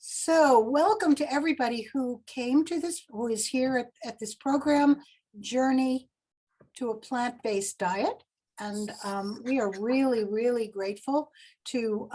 So welcome to everybody who came to this, who is here at this program, Journey to a Plant-Based Diet. And we are really, really grateful to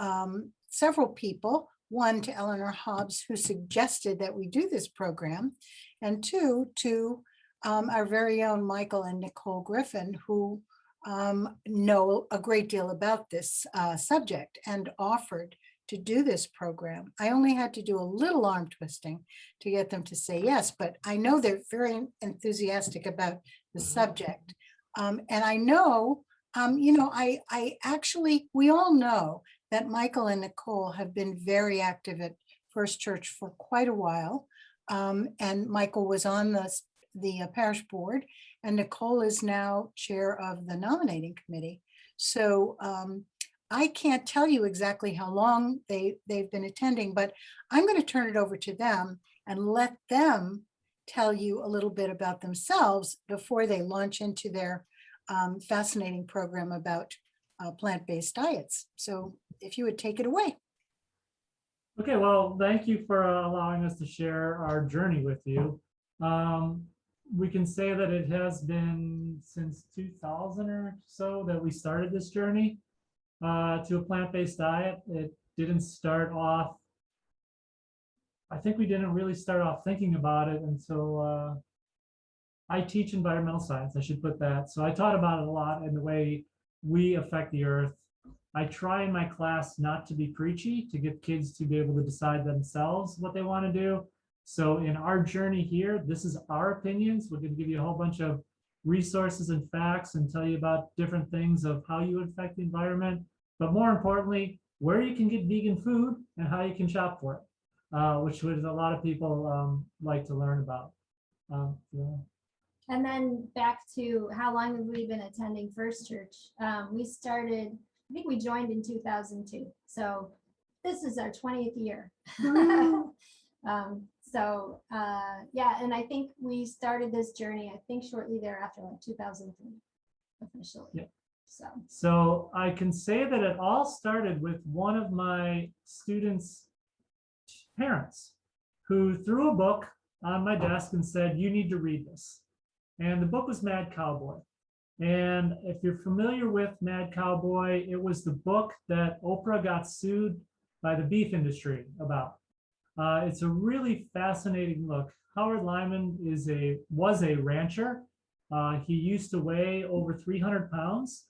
several people. One, to Eleanor Hobbs, who suggested that we do this program. And two, to our very own Michael and Nicole Griffin, who know a great deal about this subject and offered to do this program. I only had to do a little arm twisting to get them to say yes, but I know they're very enthusiastic about the subject. And I know, I actually, we all know that Michael and Nicole have been very active at First Church for quite a while. And Michael was on the parish board, and Nicole is now chair of the nominating committee. So I can't tell you exactly how long they've been attending, but I'm going to turn it over to them and let them tell you a little bit about themselves before they launch into their fascinating program about plant-based diets. So if you would take it away. Okay, well, thank you for allowing us to share our journey with you. We can say that it has been since 2000 or so that we started this journey to a plant-based diet. It didn't start off, I think we didn't really start off thinking about it until I teach environmental science, I should put that. So I taught about it a lot and the way we affect the earth. I try in my class not to be preachy, to get kids to be able to decide themselves what they want to do. So in our journey here, this is our opinions. We're going to give you a whole bunch of resources and facts and tell you about different things of how you affect the environment, but more importantly, where you can get vegan food and how you can shop for it, which a lot of people like to learn about. Yeah. And then back to how long have we been attending First Church? We started, I think we joined in 2002. So this is our 20th year. Yeah, and I think we started this journey, I think shortly thereafter, like 2003 officially. Yeah. So I can say that it all started with one of my students' parents who threw a book on my desk and said, you need to read this. And the book was Mad Cowboy. And if you're familiar with Mad Cowboy, it was the book that Oprah got sued by the beef industry about. It's a really fascinating look. Howard Lyman was a rancher. He used to weigh over 300 pounds.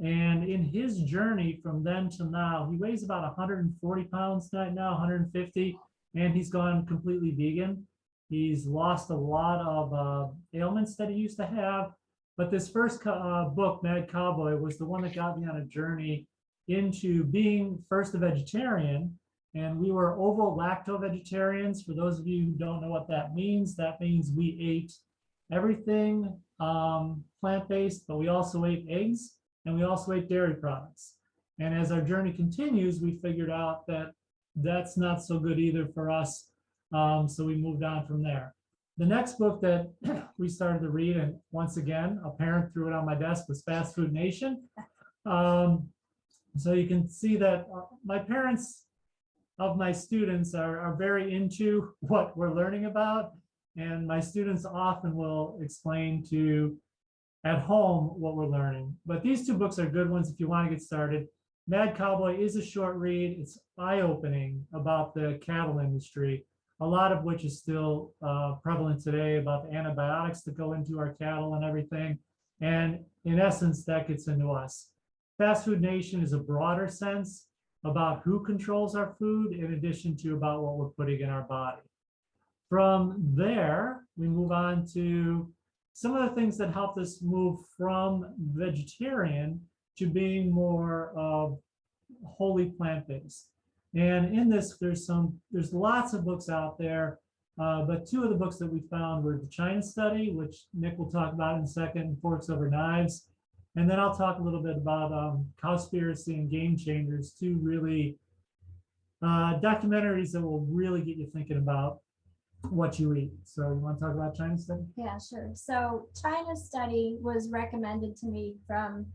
And in his journey from then to now, he weighs about 140 pounds right now, 150, and he's gone completely vegan. He's lost a lot of ailments that he used to have. But this first book, Mad Cowboy, was the one that got me on a journey into being first a vegetarian. And we were ovo-lacto vegetarians. For those of you who don't know what that means we ate everything plant-based, but we also ate eggs and we also ate dairy products. And as our journey continues, we figured out that that's not so good either for us. So we moved on from there. The next book that we started to read, and once again, a parent threw it on my desk, was Fast Food Nation. So you can see that my parents of my students are very into what we're learning about, and my students often will explain to at home what we're learning. But these two books are good ones if you want to get started. Mad Cowboy is a short read. It's eye-opening about the cattle industry, a lot of which is still prevalent today, about the antibiotics that go into our cattle and everything. And in essence, that gets into us. Fast Food Nation is a broader sense about who controls our food, in addition to about what we're putting in our body. From there, we move on to some of the things that helped us move from vegetarian to being more wholly plant-based. And in this, there's lots of books out there, but two of the books that we found were the China Study, which Nick will talk about in a second, Forks Over Knives. And then I'll talk a little bit about Cowspiracy and Game Changers, two really documentaries that will really get you thinking about what you eat. So you want to talk about China Study? Yeah, sure. So China Study was recommended to me from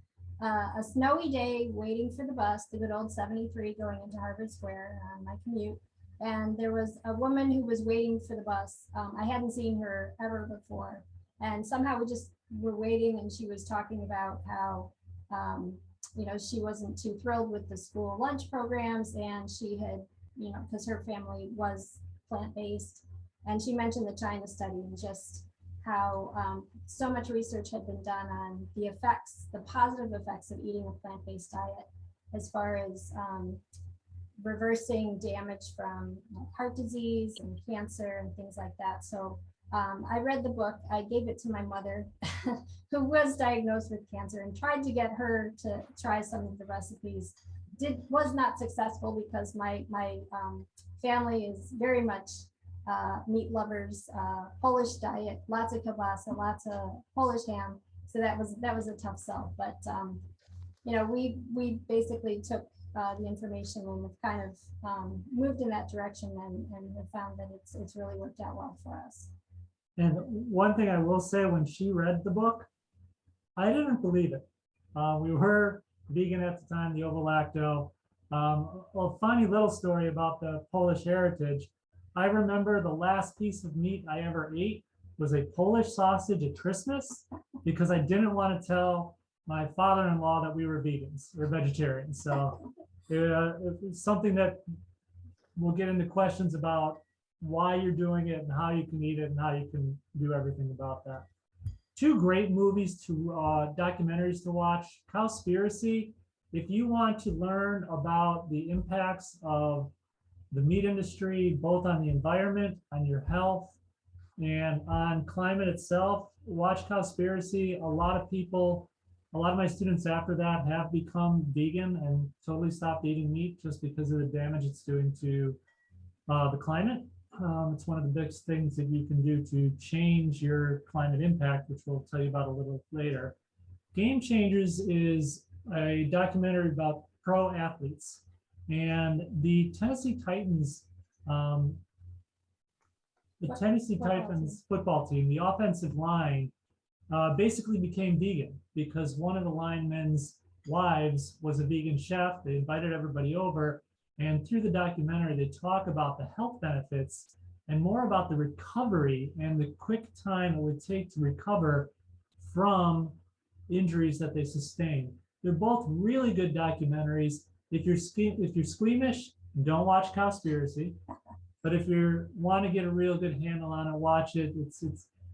a snowy day waiting for the bus, the good old 73 going into Harvard Square on my commute. and there was a woman who was waiting for the bus. I hadn't seen her ever before. And somehow we just were waiting, and she was talking about how, she wasn't too thrilled with the school lunch programs, and she had, because her family was plant-based. And she mentioned the China study and just how so much research had been done on the effects, the positive effects of eating a plant-based diet, as far as reversing damage from heart disease and cancer and things like that. So I read the book. I gave it to my mother, who was diagnosed with cancer, and tried to get her to try some of the recipes. Was not successful because my family is very much meat lovers, Polish diet, lots of kielbasa, lots of Polish ham. So that was a tough sell. But we basically took the information and have kind of moved in that direction, and have found that it's really worked out well for us. And one thing I will say, when she read the book, I didn't believe it. We were vegan at the time, the ovo-lacto. A funny little story about the Polish heritage. I remember the last piece of meat I ever ate was a Polish sausage at Christmas, because I didn't want to tell my father-in-law that we were vegans or vegetarians. So it's something that we'll get into questions about why you're doing it and how you can eat it and how you can do everything about that. Two great movies documentaries to watch. Cowspiracy, if you want to learn about the impacts of the meat industry, both on the environment, on your health, and on climate itself, watch Cowspiracy. A lot of my students after that have become vegan and totally stopped eating meat just because of the damage it's doing to the climate. It's one of the biggest things that you can do to change your climate impact, which we'll tell you about a little later. Game Changers is a documentary about pro athletes, and the Tennessee Titans, football team, the offensive line basically became vegan because one of the linemen's wives was a vegan chef. They invited everybody over, and through the documentary, they talk about the health benefits and more about the recovery and the quick time it would take to recover from injuries that they sustain. They're both really good documentaries. If you're squeamish, don't watch Cowspiracy. But if you want to get a real good handle on it, watch it.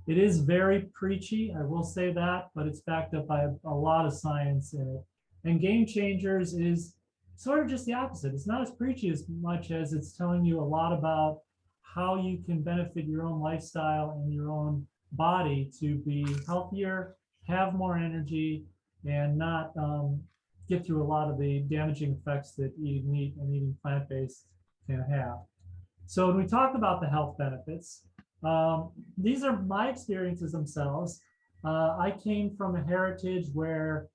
It is very preachy, I will say that, but it's backed up by a lot of science in it. And Game Changers is sort of just the opposite. It's not as preachy as much as it's telling you a lot about how you can benefit your own lifestyle and your own body to be healthier, have more energy, and not get through a lot of the damaging effects that eating meat and eating plant-based can have. So when we talk about the health benefits, these are my experiences themselves. I came from a heritage where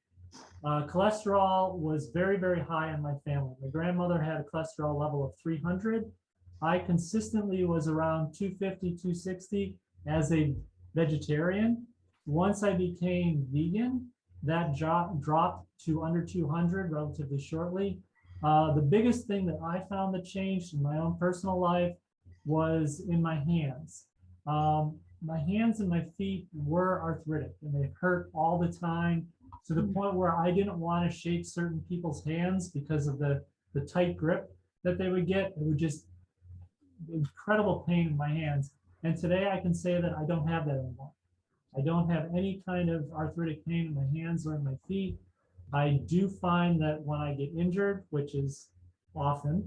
cholesterol was very, very high in my family. My grandmother had a cholesterol level of 300. I consistently was around 250, 260 as a vegetarian. Once I became vegan, that dropped to under 200 relatively shortly. The biggest thing that I found that changed in my own personal life was in my hands. My hands and my feet were arthritic, and they hurt all the time, to the point where I didn't want to shake certain people's hands because of the tight grip that they would get. It would just incredible pain in my hands. And today I can say that I don't have that anymore. I don't have any kind of arthritic pain in my hands or in my feet. I do find that when I get injured, which is often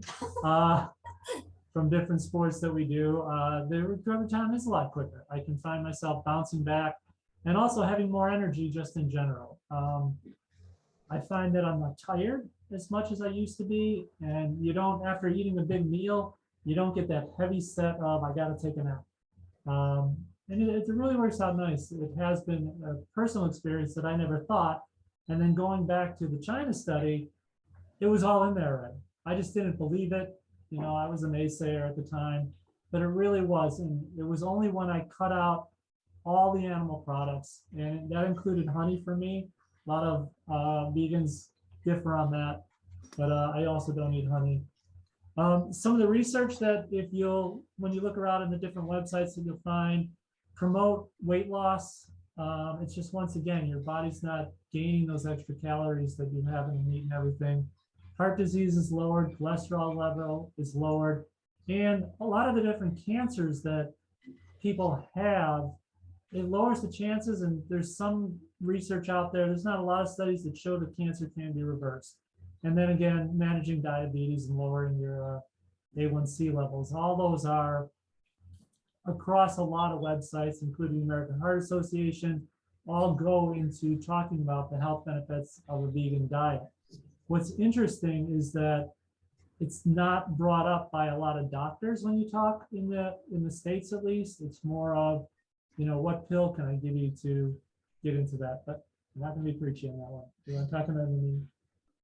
from different sports that we do, the recovery time is a lot quicker. I can find myself bouncing back and also having more energy just in general. I find that I'm not tired as much as I used to be, and you don't, after eating a big meal, you don't get that heavy set of, I gotta take a nap. And it really works out nice. It has been a personal experience that I never thought. And then going back to the China study, it was all in there already. I just didn't believe it. You know, I was a naysayer at the time, but it really was. And it was only when I cut out all the animal products, and that included honey for me. A lot of vegans differ on that, but I also don't eat honey. Some of the research that when you look around in the different websites that you'll find, promote weight loss. It's just, once again, your body's not gaining those extra calories that you have in the meat and everything. Heart disease is lowered, cholesterol level is lowered, and a lot of the different cancers that people have, it lowers the chances. And there's some research out there. There's not a lot of studies that show that cancer can be reversed. And then again, managing diabetes and lowering your A1C levels. All those are across a lot of websites, including American Heart Association, all go into talking about the health benefits of a vegan diet. What's interesting is that it's not brought up by a lot of doctors when you talk in the States, at least. It's more of, what pill can I give you to get into that? But I'm not going to be preaching on that one. Do you want to talk about any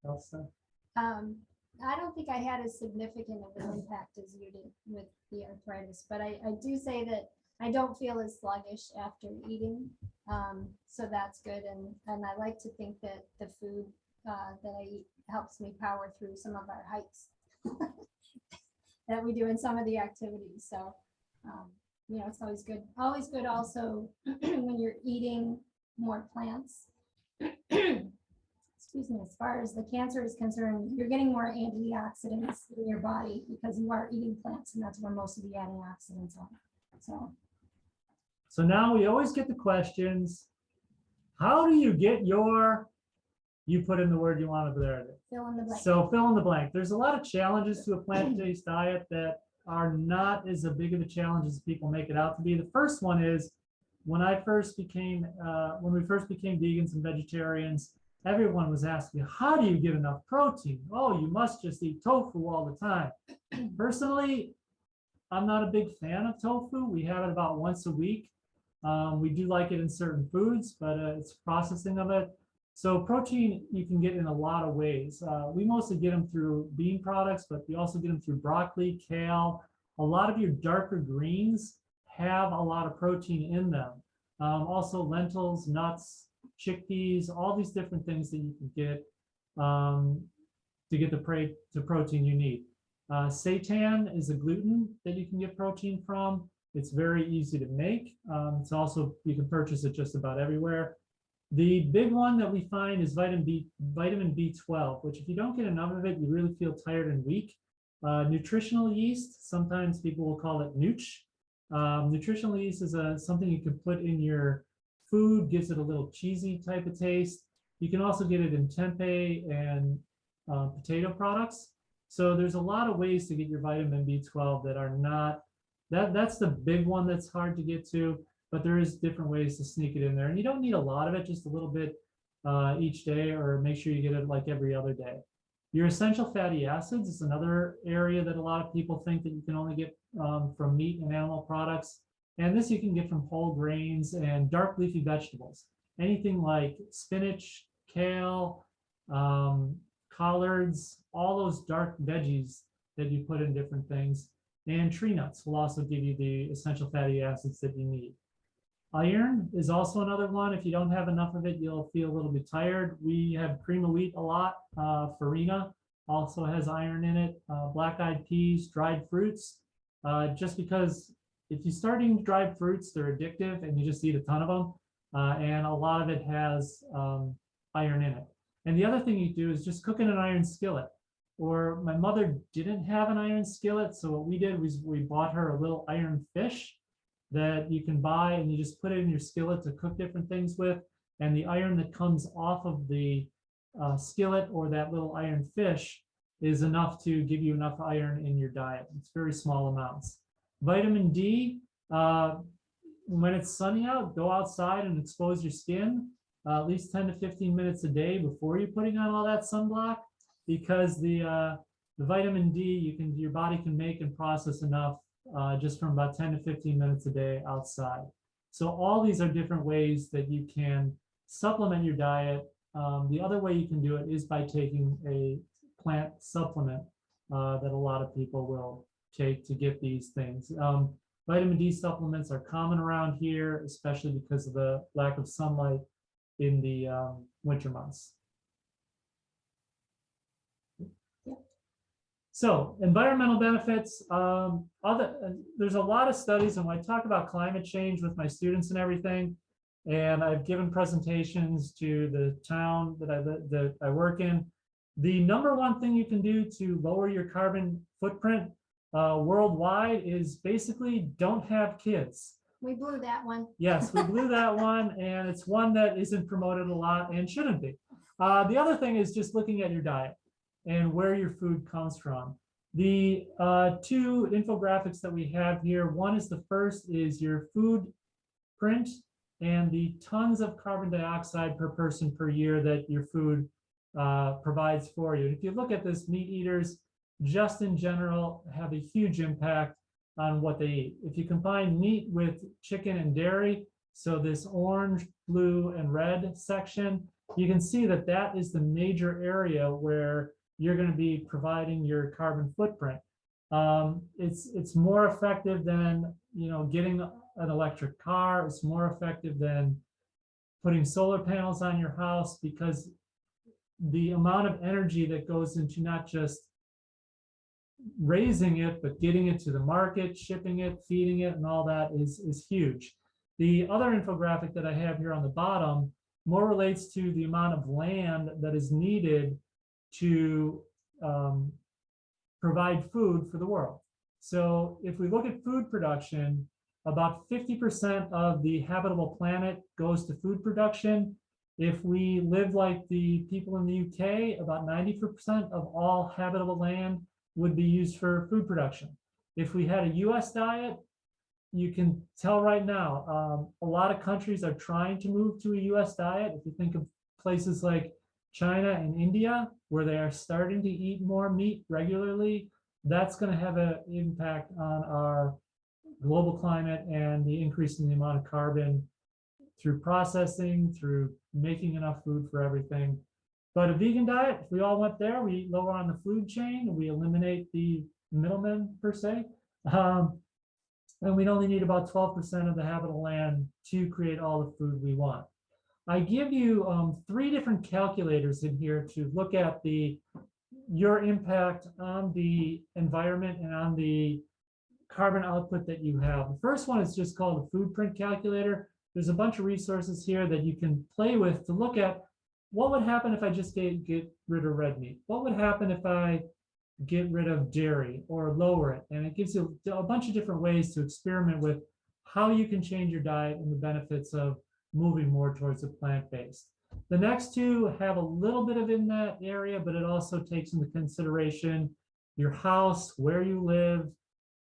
else stuff? I don't think I had as significant of an impact as you did with the arthritis, but I do say that I don't feel as sluggish after eating. So that's good. And I like to think that the food that I eat helps me power through some of our hikes that we do in some of the activities. So, it's always good. Always good also when you're eating more plants. Excuse me, as far as the cancer is concerned, you're getting more antioxidants in your body because you are eating plants, and that's where most of the antioxidants are. So now we always get the questions, how do you get you put in the word you want over there. Fill in the blank. So fill in the blank. There's a lot of challenges to a plant-based diet that are not as big of a challenge as people make it out to be. The first one is when we first became vegans and vegetarians, everyone was asking, how do you get enough protein? Oh, you must just eat tofu all the time. Personally, I'm not a big fan of tofu. We have it about once a week. We do like it in certain foods, but it's processing of it. So protein you can get in a lot of ways. We mostly get them through bean products, but we also get them through broccoli, kale. A lot of your darker greens have a lot of protein in them. Also lentils, nuts, chickpeas, all these different things that you can get to get the protein you need. Seitan is a gluten that you can get protein from. It's very easy to make. It's also, you can purchase it just about everywhere. The big one that we find is vitamin B12, which if you don't get enough of it, you really feel tired and weak. Nutritional yeast, sometimes people will call it nooch. Nutritional yeast is something you can put in your food, gives it a little cheesy type of taste. You can also get it in tempeh and potato products. So there's a lot of ways to get your vitamin B12 that are not, that's the big one that's hard to get to, but there is different ways to sneak it in there. And you don't need a lot of it, just a little bit each day, or make sure you get it like every other day. Your essential fatty acids is another area that a lot of people think that you can only get from meat and animal products. And this you can get from whole grains and dark leafy vegetables. Anything like spinach, kale, collards, all those dark veggies that you put in different things. And tree nuts will also give you the essential fatty acids that you need. Iron is also another one. If you don't have enough of it, you'll feel a little bit tired. We have cream of wheat a lot. Farina also has iron in it. Black-eyed peas, dried fruits. Just because if you start eating dried fruits, they're addictive and you just eat a ton of them. And a lot of it has iron in it. And the other thing you do is just cook in an iron skillet. Or my mother didn't have an iron skillet, so what we did was we bought her a little iron fish that you can buy, and you just put it in your skillet to cook different things with. And the iron that comes off of the skillet or that little iron fish is enough to give you enough iron in your diet. It's very small amounts. Vitamin D, when it's sunny out, go outside and expose your skin at least 10 to 15 minutes a day before you're putting on all that sunblock, because the vitamin D, your body can make and process enough just from about 10 to 15 minutes a day outside. So all these are different ways that you can supplement your diet. The other way you can do it is by taking a plant supplement that a lot of people will take to get these things. Vitamin D supplements are common around here, especially because of the lack of sunlight in the winter months. So environmental benefits, there's a lot of studies, and when I talk about climate change with my students and everything, and I've given presentations to the town that I work in, the number one thing you can do to lower your carbon footprint worldwide is basically don't have kids. We blew that one. Yes, we blew that one, and it's one that isn't promoted a lot and shouldn't be. The other thing is just looking at your diet and where your food comes from. The two infographics that we have here, one is the first is your food print and the tons of carbon dioxide per person per year that your food provides for you. If you look at this, meat eaters, just in general, have a huge impact on what they eat. If you combine meat with chicken and dairy, so this orange, blue, and red section, you can see that that is the major area where you're going to be providing your carbon footprint. It's more effective than getting an electric car. It's more effective than putting solar panels on your house, because the amount of energy that goes into not just raising it, but getting it to the market, shipping it, feeding it, and all that is huge. The other infographic that I have here on the bottom more relates to the amount of land that is needed to provide food for the world. So if we look at food production, about 50% of the habitable planet goes to food production. If we live like the people in the UK, about 90% of all habitable land would be used for food production. If we had a US diet, you can tell right now, a lot of countries are trying to move to a US diet. If you think of places like China and India, where they are starting to eat more meat regularly, that's going to have an impact on our global climate and the increase in the amount of carbon through processing, through making enough food for everything. But a vegan diet, if we all went there, we eat lower on the food chain, we eliminate the middlemen per se, and we'd only need about 12% of the habitable land to create all the food we want. I give you 3 different calculators in here to look at your impact on the environment and on the carbon output that you have. The first one is just called a food print calculator. There's a bunch of resources here that you can play with to look at what would happen if I just get rid of red meat. What would happen if I get rid of dairy or lower it? And it gives you a bunch of different ways to experiment with how you can change your diet and the benefits of moving more towards a plant-based. The next 2 have a little bit of in that area, but it also takes into consideration your house, where you live,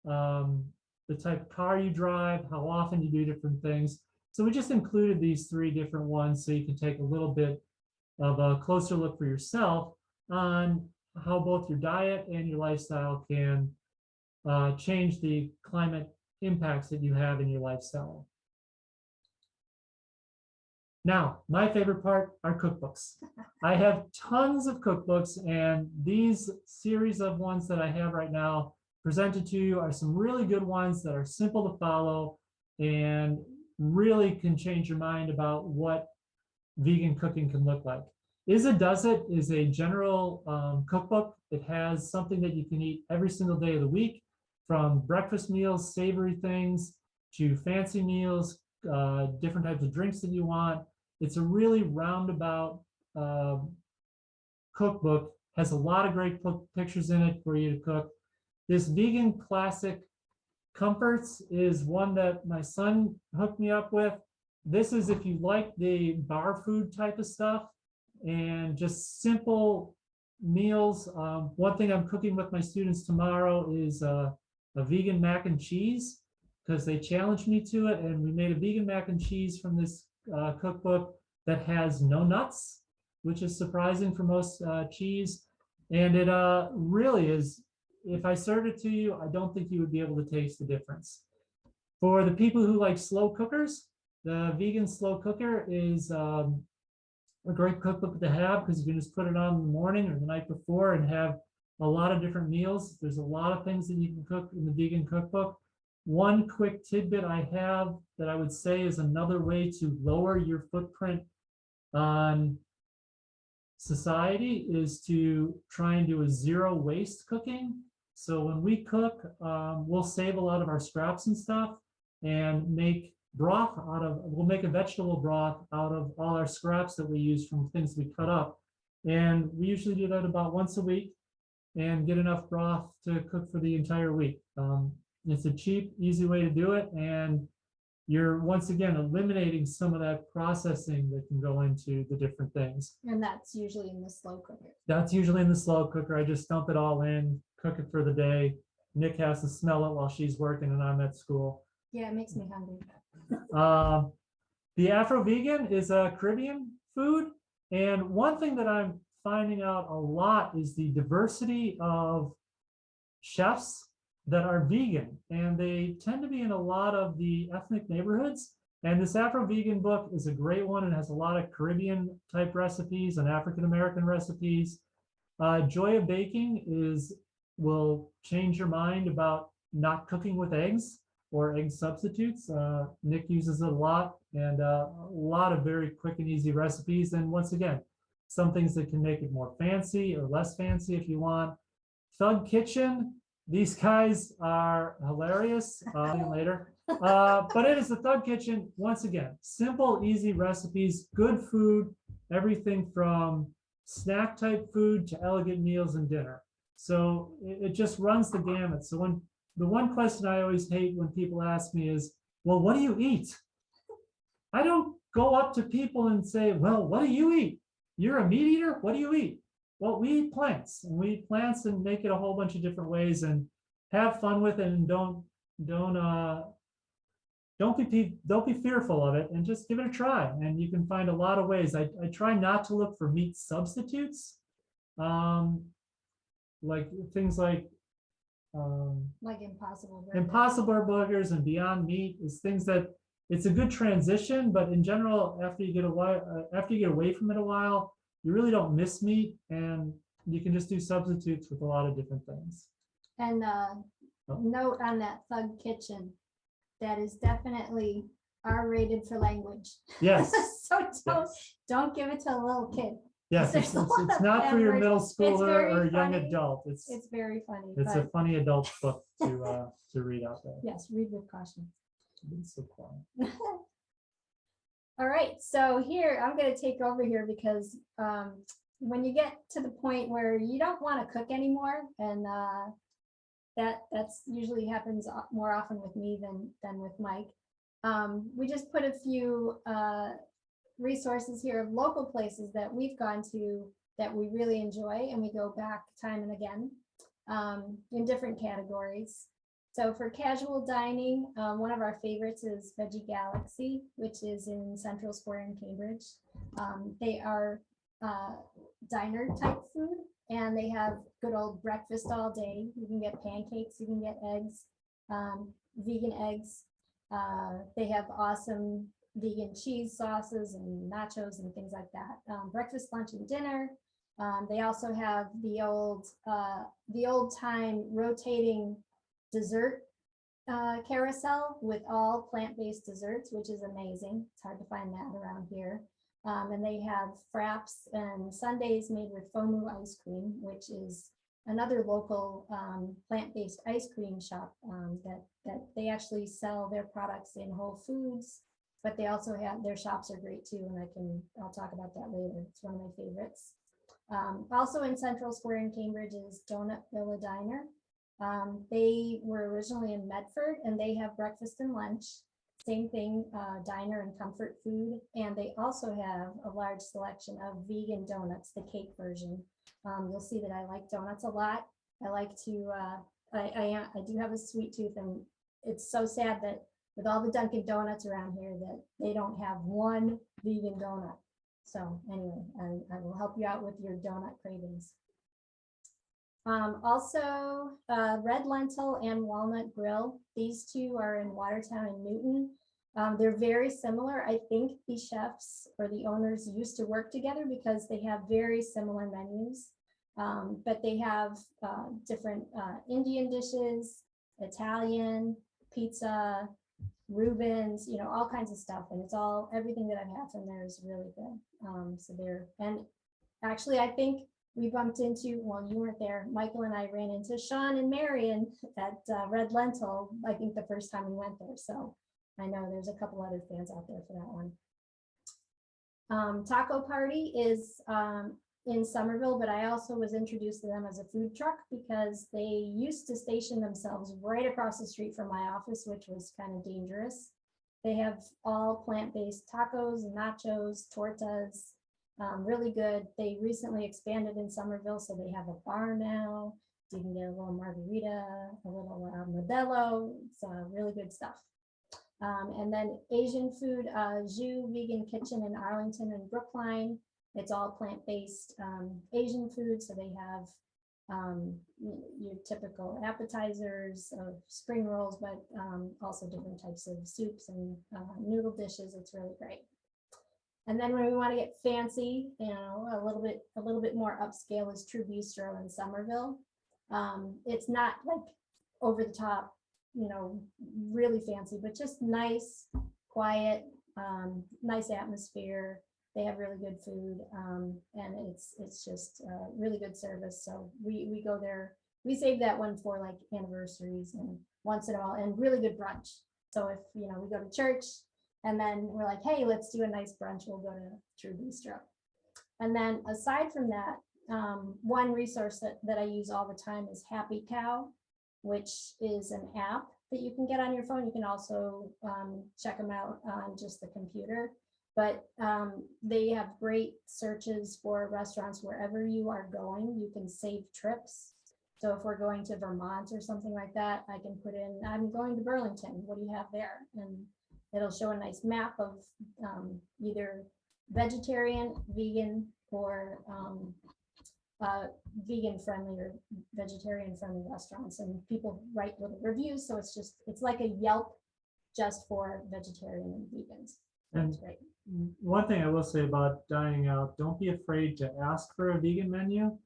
the type of car you drive, how often you do different things. So we just included these 3 different ones so you can take a little bit of a closer look for yourself on how both your diet and your lifestyle can change the climate impacts that you have in your lifestyle. Now, my favorite part are cookbooks. I have tons of cookbooks, and these series of ones that I have right now presented to you are some really good ones that are simple to follow and really can change your mind about what vegan cooking can look like. Is It Does It is a general cookbook. It has something that you can eat every single day of the week, from breakfast meals, savory things, to fancy meals, different types of drinks that you want. It's a really roundabout cookbook, has a lot of great pictures in it for you to cook. This vegan classic comforts is one that my son hooked me up with. This is if you like the bar food type of stuff and just simple meals. One thing I'm cooking with my students tomorrow is a vegan mac and cheese, because they challenged me to it, and we made a vegan mac and cheese from this cookbook that has no nuts, which is surprising for most cheese. And it really is, if I served it to you, I don't think you would be able to taste the difference. For the people who like slow cookers, the vegan slow cooker is a great cookbook to have, because you can just put it on in the morning or the night before and have a lot of different meals. There's a lot of things that you can cook in the vegan cookbook. One quick tidbit I have that I would say is another way to lower your footprint on society is to try and do a zero waste cooking. So when we cook, we'll save a lot of our scraps and stuff and make broth we'll make a vegetable broth out of all our scraps that we use from things we cut up. And we usually do that about once a week and get enough broth to cook for the entire week. It's a cheap, easy way to do it. And you're once again eliminating some of that processing that can go into the different things. And that's usually in the slow cooker. That's usually in the slow cooker. I just dump it all in, cook it for the day. Nick has to smell it while she's working and I'm at school. Yeah, it makes me hungry. The Afro vegan is a Caribbean food. And one thing that I'm finding out a lot is the diversity of chefs that are vegan, and they tend to be in a lot of the ethnic neighborhoods. And this Afro vegan book is a great one and has a lot of Caribbean type recipes and African-American recipes. Joy of Baking will change your mind about not cooking with eggs or egg substitutes. Nick uses it a lot, and a lot of very quick and easy recipes. And once again, some things that can make it more fancy or less fancy if you want. Thug Kitchen, these guys are hilarious. Later. But it is the Thug Kitchen. Once again, simple, easy recipes, good food, everything from snack type food to elegant meals and dinner. So it just runs the gamut. So when the one question I always hate when people ask me is, well, what do you eat? I don't go up to people and say, well, what do you eat? You're a meat eater? What do you eat? Well, we eat plants, and we eat plants and make it a whole bunch of different ways and have fun with it, and don't be fearful of it, and just give it a try. And you can find a lot of ways. I try not to look for meat substitutes, like things like Impossible Burgers and Beyond Meat is things that it's a good transition, but in general, after you get away from it a while, you really don't miss meat, and you can just do substitutes with a lot of different things. And note on that Thug Kitchen, that is definitely R-rated for language. Yes. So don't give it to a little kid. Yes, it's not for your middle schooler or young funny. adult. It's very funny. It's a funny adult book to read out there. Yes, read with caution. It's so quiet. All right, so here I'm going to take over here because when you get to the point where you don't want to cook anymore, and that's usually happens more often with me than with Mike. We just put a few resources here of local places that we've gone to that we really enjoy, and we go back time and again in different categories. So for casual dining, one of our favorites is Veggie Galaxy, which is in Central Square in Cambridge. They are diner type food, and they have good old breakfast all day. You can get pancakes, you can get eggs, vegan eggs. They have awesome vegan cheese sauces and nachos and things like that. Breakfast, lunch, and dinner. They also have the old time rotating dessert carousel with all plant-based desserts, which is amazing. It's hard to find that around here. And they have fraps and sundaes made with fomu ice cream, which is another local plant-based ice cream shop that they actually sell their products in Whole Foods, but they also have, their shops are great too, and I'll talk about that later. It's one of my favorites. Also in Central Square in Cambridge is Donut Villa Diner. They were originally in Medford, and they have breakfast and lunch. Same thing, diner and comfort food. And they also have a large selection of vegan donuts, the cake version. You'll see that I like donuts a lot. I like to, I do have a sweet tooth, and it's so sad that with all the Dunkin' Donuts around here that they don't have one vegan donut. So anyway, I will help you out with your donut cravings. Also, Red Lentil and Walnut Grill. These two are in Watertown and Newton. They're very similar. I think the chefs or the owners used to work together because they have very similar menus. But they have different Indian dishes, Italian, pizza, Reubens, you know, all kinds of stuff. And it's all, everything that I've had from there is really good. So they're, and actually I think we bumped into, well, you weren't there, Michael and I ran into Sean and Marion at Red Lentil, I think the first time we went there. So I know there's a couple other fans out there for that one. Taco Party is in Somerville, but I also was introduced to them as a food truck because they used to station themselves right across the street from my office, which was kind of dangerous. They have all plant-based tacos and nachos, tortas, really good. They recently expanded in Somerville, so they have a bar now. You can get a little margarita, a little Modelo. It's really good stuff. And then Asian food, Zhu Vegan Kitchen in Arlington and Brookline. It's all plant-based Asian food. So they have your typical appetizers of spring rolls, but also different types of soups and noodle dishes. It's really great. And then when we want to get fancy, you know, a little bit more upscale is True Bistro in Somerville. It's not like over the top, you know, really fancy, but just nice, quiet, nice atmosphere. They have really good food, and it's just really good service. So we go there. We save that one for like anniversaries and once in a while, and really good brunch. So if, you know, we go to church and then we're like, hey, let's do a nice brunch, we'll go to True Bistro. And then aside from that, one resource that I use all the time is Happy Cow, which is an app that you can get on your phone. You can also check them out on just the computer. But they have great searches for restaurants wherever you are going. You can save trips. So if we're going to Vermont or something like that, I can put in, I'm going to Burlington. What do you have there? And it'll show a nice map of either vegetarian, vegan, or vegan friendly or vegetarian friendly restaurants. And people write little reviews. So it's like a Yelp just for vegetarian and vegans. That's great. One thing I will say about dining out, don't be afraid to ask for a vegan menu,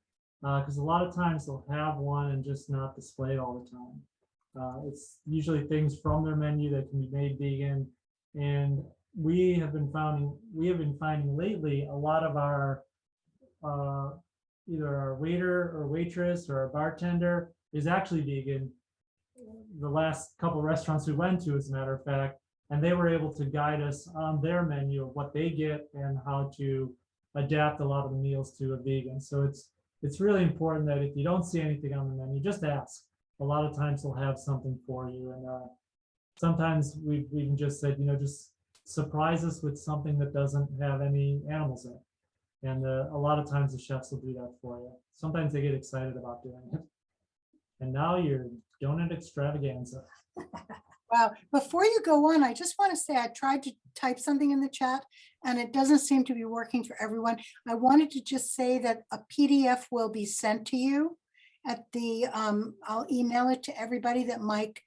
because a lot of times they'll have one and just not display it all the time. It's usually things from their menu that can be made vegan. And we have been finding lately a lot of our either our waiter or waitress or our bartender is actually vegan. The last couple of restaurants we went to, as a matter of fact, and they were able to guide us on their menu of what they get and how to adapt a lot of the meals to a vegan. So it's really important that if you don't see anything on the menu, just ask. A lot of times they'll have something for you. And sometimes we've even just said, you know, just surprise us with something that doesn't have any animals in it. And a lot of times the chefs will do that for you. Sometimes they get excited about doing it. And now you're donut extravaganza. Wow. Before you go on, I just want to say I tried to type something in the chat and it doesn't seem to be working for everyone. I wanted to just say that a PDF will be sent to you at the, I'll email it to everybody that Mike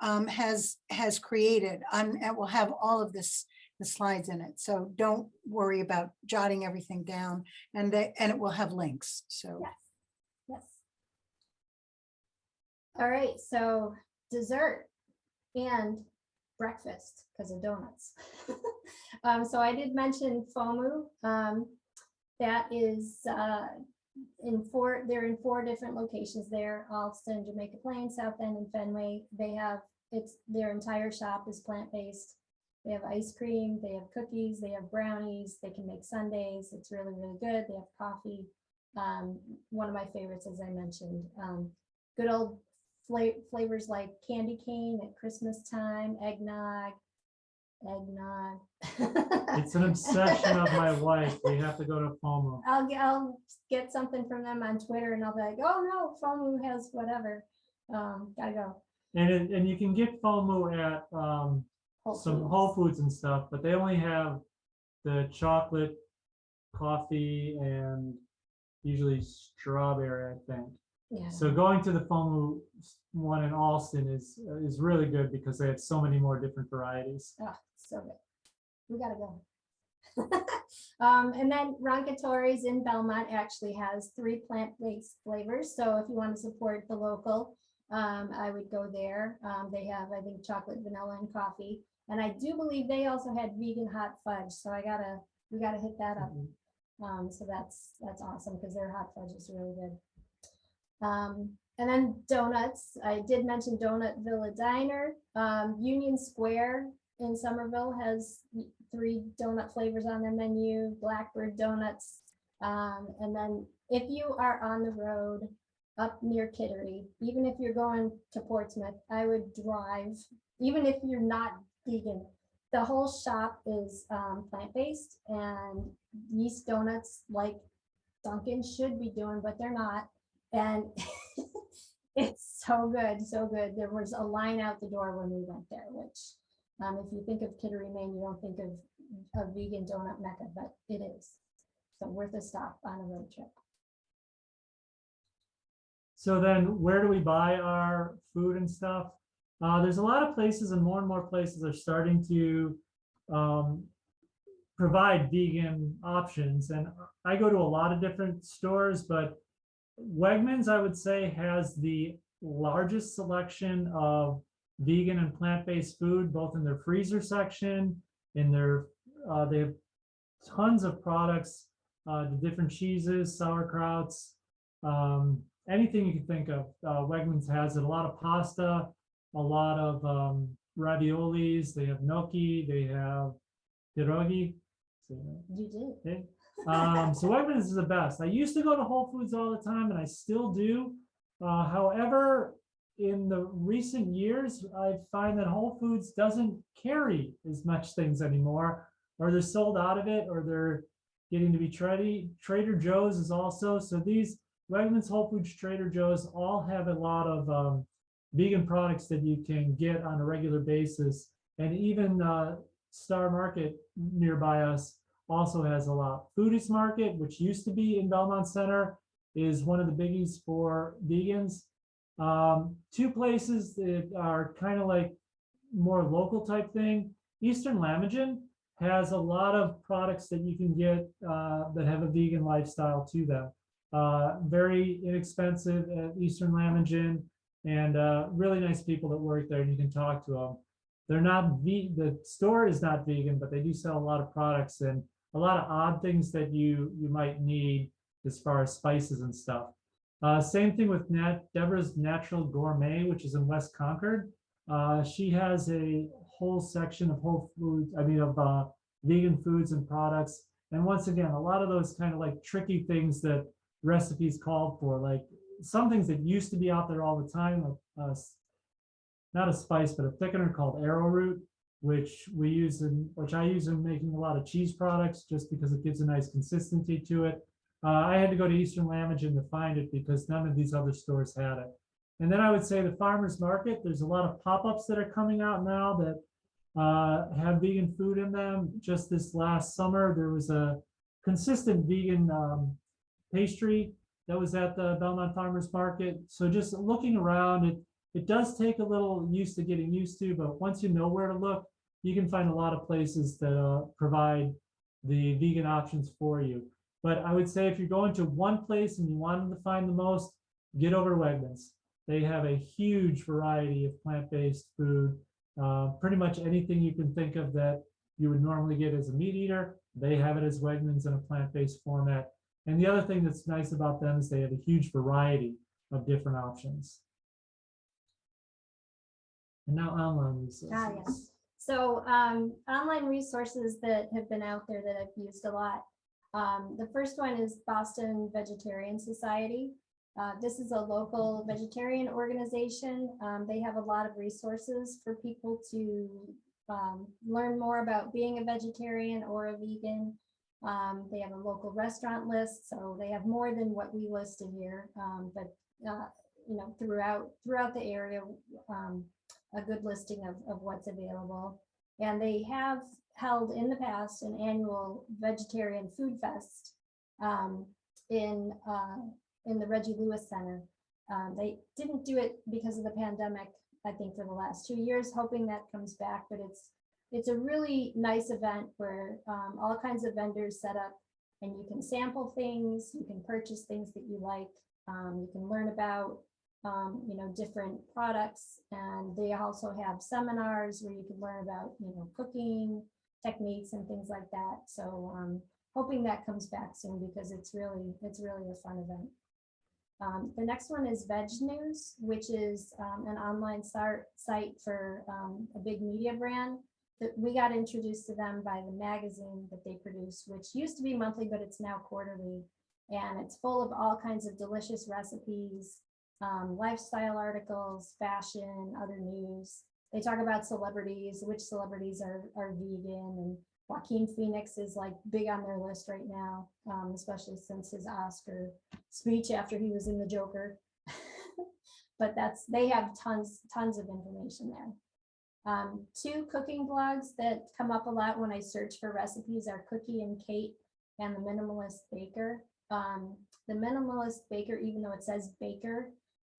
has created, and we'll have all of the slides in it. So don't worry about jotting everything down, and it will have links. So yes. All right, so dessert and breakfast because of donuts. So I did mention FOMU. That is they're in 4 different locations there: Alston, Jamaica Plain, South End, and Fenway. They have their entire shop is plant-based. They have ice cream, they have cookies, they have brownies, they can make sundaes. It's really, really good. They have coffee. One of my favorites, as I mentioned, good old flavors like candy cane at Christmas time, eggnog. It's an obsession of my wife. We have to go to FOMO. I'll get something from them on Twitter and I'll be like, oh no, FOMO has whatever. Gotta go. And you can get FOMO at some Whole Foods and stuff, but they only have the chocolate, coffee, and usually strawberry, I think. Yeah. So going to the FOMO one in Alston is really good because they have so many more different varieties. Oh, so good. We gotta go. And then Roncatori's in Belmont actually has 3 plant-based flavors. So if you want to support the local, I would go there. They have, I think, chocolate, vanilla, and coffee. And I do believe they also had vegan hot fudge. So we gotta hit that up. So that's awesome because their hot fudge is really good. And then donuts. I did mention Donut Villa Diner. Union Square in Somerville has 3 donut flavors on their menu, Blackbird donuts. And then if you are on the road up near Kittery, even if you're going to Portsmouth, I would drive, even if you're not vegan. The whole shop is plant-based, and yeast donuts like Dunkin' should be doing, but they're not. And it's so good, so good. There was a line out the door when we went there, which if you think of Kittery, Maine, you don't think of a vegan donut mecca, but it is. So worth a stop on a road trip. So then where do we buy our food and stuff? There's a lot of places, and more places are starting to provide vegan options. And I go to a lot of different stores, but Wegmans, I would say, has the largest selection of vegan and plant-based food, both in their freezer section, in their, they have tons of products, the different cheeses, sauerkrauts, anything you can think of. Wegmans has it. A lot of pasta, a lot of raviolis. They have gnocchi. They have pierogi. You did. Okay. So Wegmans is the best. I used to go to Whole Foods all the time, and I still do. However, in the recent years, I find that Whole Foods doesn't carry as much things anymore, or they're sold out of it, or they're getting to be trendy. Trader Joe's is also. So these Wegmans, Whole Foods, Trader Joe's all have a lot of vegan products that you can get on a regular basis. And even Star Market nearby us also has a lot. Foodies Market, which used to be in Belmont Center, is one of the biggies for vegans. 2 places that are kind of like more local type thing. Eastern Lamagen has a lot of products that you can get that have a vegan lifestyle to them. Very inexpensive at Eastern Lamagen, and really nice people that work there, and you can talk to them. They're not the store is not vegan, but they do sell a lot of products and a lot of odd things that you might need as far as spices and stuff. Same thing with Deborah's Natural Gourmet, which is in West Concord. She has a whole section of vegan foods and products. And once again, a lot of those kind of like tricky things that recipes called for, like some things that used to be out there all the time, like not a spice, but a thickener called arrowroot, which I use in making a lot of cheese products just because it gives a nice consistency to it. I had to go to Eastern Lamagen to find it because none of these other stores had it. And then I would say the farmers market, there's a lot of pop-ups that are coming out now that have vegan food in them. Just this last summer, there was a consistent vegan pastry that was at the Belmont Farmers Market. So just looking around, it does take a little getting used to, but once you know where to look, you can find a lot of places that provide the vegan options for you. But I would say if you're going to one place and you want them to find the most, get over to Wegmans. They have a huge variety of plant-based food. Pretty much anything you can think of that you would normally get as a meat eater, they have it as Wegmans in a plant-based format. And the other thing that's nice about them is they have a huge variety of different options. And now online resources. Yes. So online resources that have been out there that I've used a lot. The first one is Boston Vegetarian Society. This is a local vegetarian organization. They have a lot of resources for people to learn more about being a vegetarian or a vegan. They have a local restaurant list, so they have more than what we listed here, but you know, throughout the area, a good listing of what's available. And they have held in the past an annual vegetarian food fest in the Reggie Lewis Center. They didn't do it because of the pandemic, I think, for the last 2 years, hoping that comes back, but it's a really nice event where all kinds of vendors set up and you can sample things, you can purchase things that you like, you can learn about you know, different products, and they also have seminars where you can learn about, you know, cooking techniques and things like that. So hoping that comes back soon because it's really a fun event. The next one is Veg News, which is an online site for a big media brand. That we got introduced to them by the magazine that they produce, which used to be monthly, but it's now quarterly. And it's full of all kinds of delicious recipes, lifestyle articles, fashion, other news. They talk about celebrities, which celebrities are vegan, and Joaquin Phoenix is like big on their list right now, especially since his Oscar speech after he was in The Joker. But they have tons of information there. Two cooking blogs that come up a lot when I search for recipes are Cookie and Kate and the Minimalist Baker. The Minimalist Baker, even though it says baker,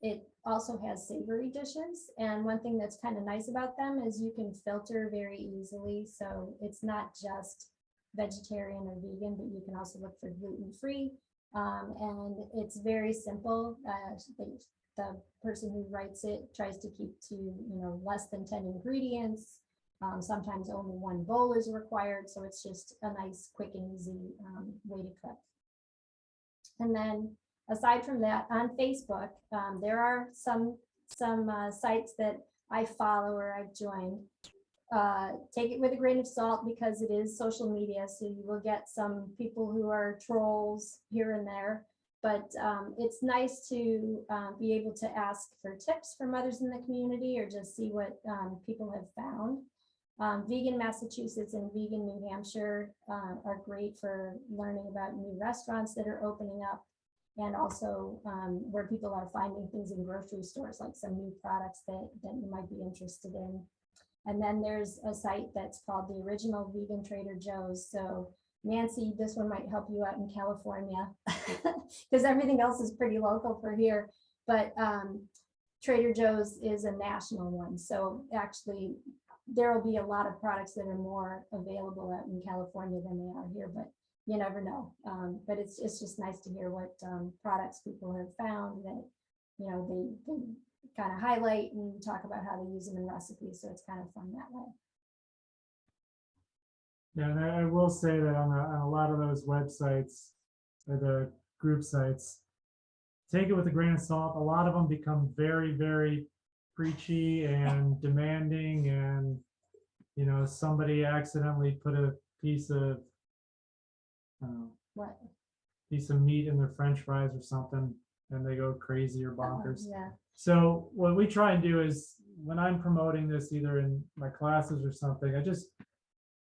it also has savory dishes. And one thing that's kind of nice about them is you can filter very easily. So it's not just vegetarian or vegan, but you can also look for gluten-free. And it's very simple. The person who writes it tries to keep to, less than 10 ingredients. Sometimes only one bowl is required. So it's just a nice, quick and easy way to cook. And then aside from that, on Facebook, there are some sites that I follow or I've joined. Take it with a grain of salt because it is social media. So you will get some people who are trolls here and there. But it's nice to be able to ask for tips from others in the community or just see what people have found. Vegan Massachusetts and Vegan New Hampshire are great for learning about new restaurants that are opening up, and also where people are finding things in grocery stores, like some new products that you might be interested in. And then there's a site that's called the Original Vegan Trader Joe's. So Nancy, this one might help you out in California because everything else is pretty local for here. But Trader Joe's is a national one. So actually, there will be a lot of products that are more available out in California than they are here, but you never know. But it's just nice to hear what products people have found that, they kind of highlight and talk about how they use them in recipes. So it's kind of fun that way. Yeah, and I will say that on a lot of those websites or the group sites, take it with a grain of salt. A lot of them become very, very preachy and demanding, and somebody accidentally put a piece of meat in their French fries or something, and they go crazy or bonkers. Yeah. So what we try and do is when I'm promoting this, either in my classes or something, I just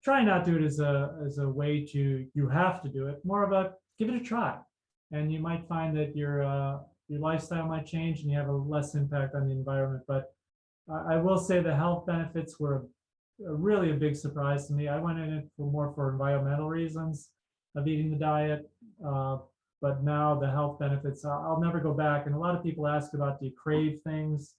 try not to do it as a way to you have to do it. More of a give it a try, and you might find that your lifestyle might change and you have a less impact on the environment. But I will say the health benefits were really a big surprise to me. I went in it more for environmental reasons of eating the diet, but now the health benefits, I'll never go back. And a lot of people ask about, do you crave things?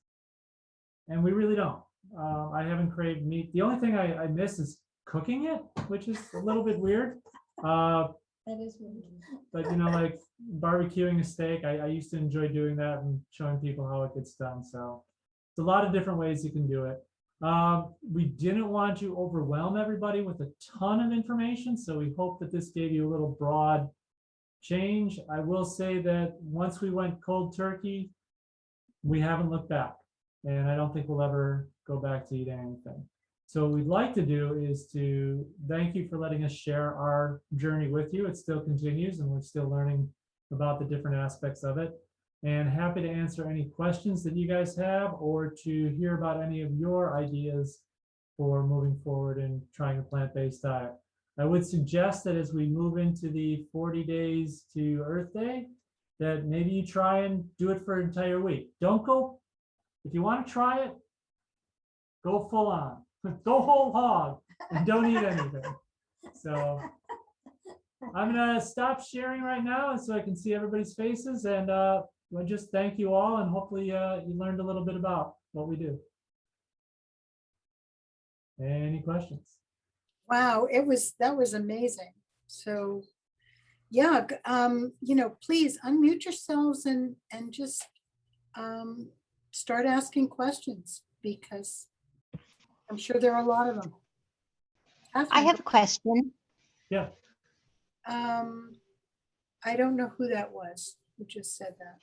And we really don't. I haven't craved meat. The only thing I miss is cooking it, which is a little bit weird. That is weird. But like barbecuing a steak, I used to enjoy doing that and showing people how it gets done. So it's a lot of different ways you can do it. We didn't want to overwhelm everybody with a ton of information, so we hope that this gave you a little broad change. I will say that once we went cold turkey, we haven't looked back, and I don't think we'll ever go back to eating anything. So what we'd like to do is to thank you for letting us share our journey with you. It still continues, and we're still learning about the different aspects of it. And happy to answer any questions that you guys have, or to hear about any of your ideas for moving forward and trying a plant-based diet. I would suggest that as we move into the 40 days to Earth Day, that maybe you try and do it for an entire week. Don't go, if you want to try it, go full on. Go whole hog and don't eat anything. So I'm gonna stop sharing right now so I can see everybody's faces, and I just thank you all, and hopefully you learned a little bit about what we do. Any questions? Wow, that was amazing. So yeah, please unmute yourselves and just start asking questions, because I'm sure there are a lot of them. I have a question. Yeah. I don't know who that was who just said that.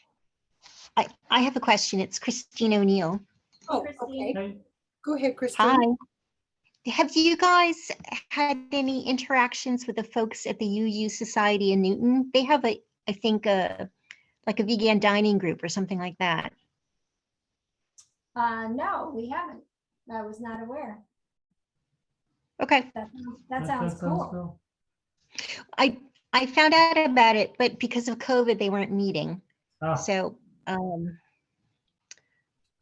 I have a question. It's Christine O'Neill. Oh, Christine. okay. Hey, Go ahead, Christine. Hi. Have you guys had any interactions with the folks at the UU Society in Newton? They have I think like a vegan dining group or something like that. No, we haven't. I was not aware. Okay. That sounds cool. I found out about it, but because of COVID, they weren't meeting. Ah, So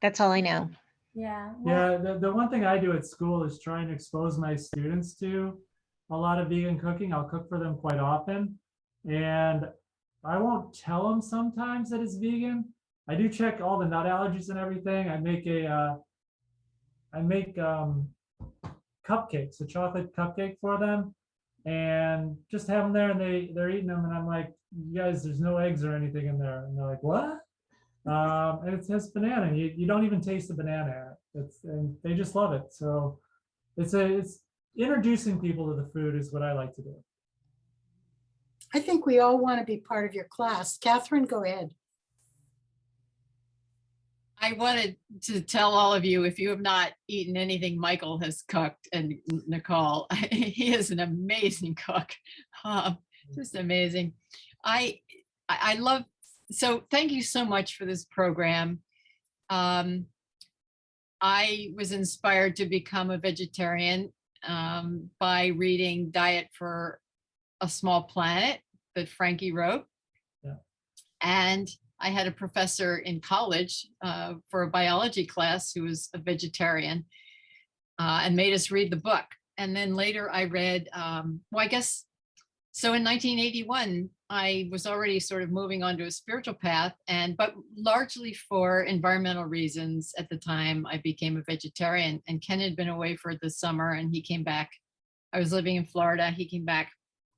that's all I know. Yeah. well, yeah, the one thing I do at school is try and expose my students to a lot of vegan cooking. I'll cook for them quite often. And I won't tell them sometimes that it's vegan. I do check all the nut allergies and everything. I make cupcakes, a chocolate cupcake for them, and just have them there, and they're eating them, and I'm like, you guys, there's no eggs or anything in there, and they're like, what? And it has banana. You don't even taste the banana. And they just love it. So it's introducing people to the food is what I like to do. I think we all want to be part of your class. Catherine, go ahead. I wanted to tell all of you, if you have not eaten anything Michael has cooked, and Nicole, he is an amazing cook. Just amazing. I love, so thank you so much for this program. I was inspired to become a vegetarian by reading Diet for a Small Planet that Frankie wrote. Yeah. And I had a professor in college for a biology class who was a vegetarian and made us read the book. And then later I read, well, I guess, so in 1981, I was already sort of moving on to a spiritual path, but largely for environmental reasons at the time, I became a vegetarian. And Ken had been away for the summer and he came back. I was living in Florida. He came back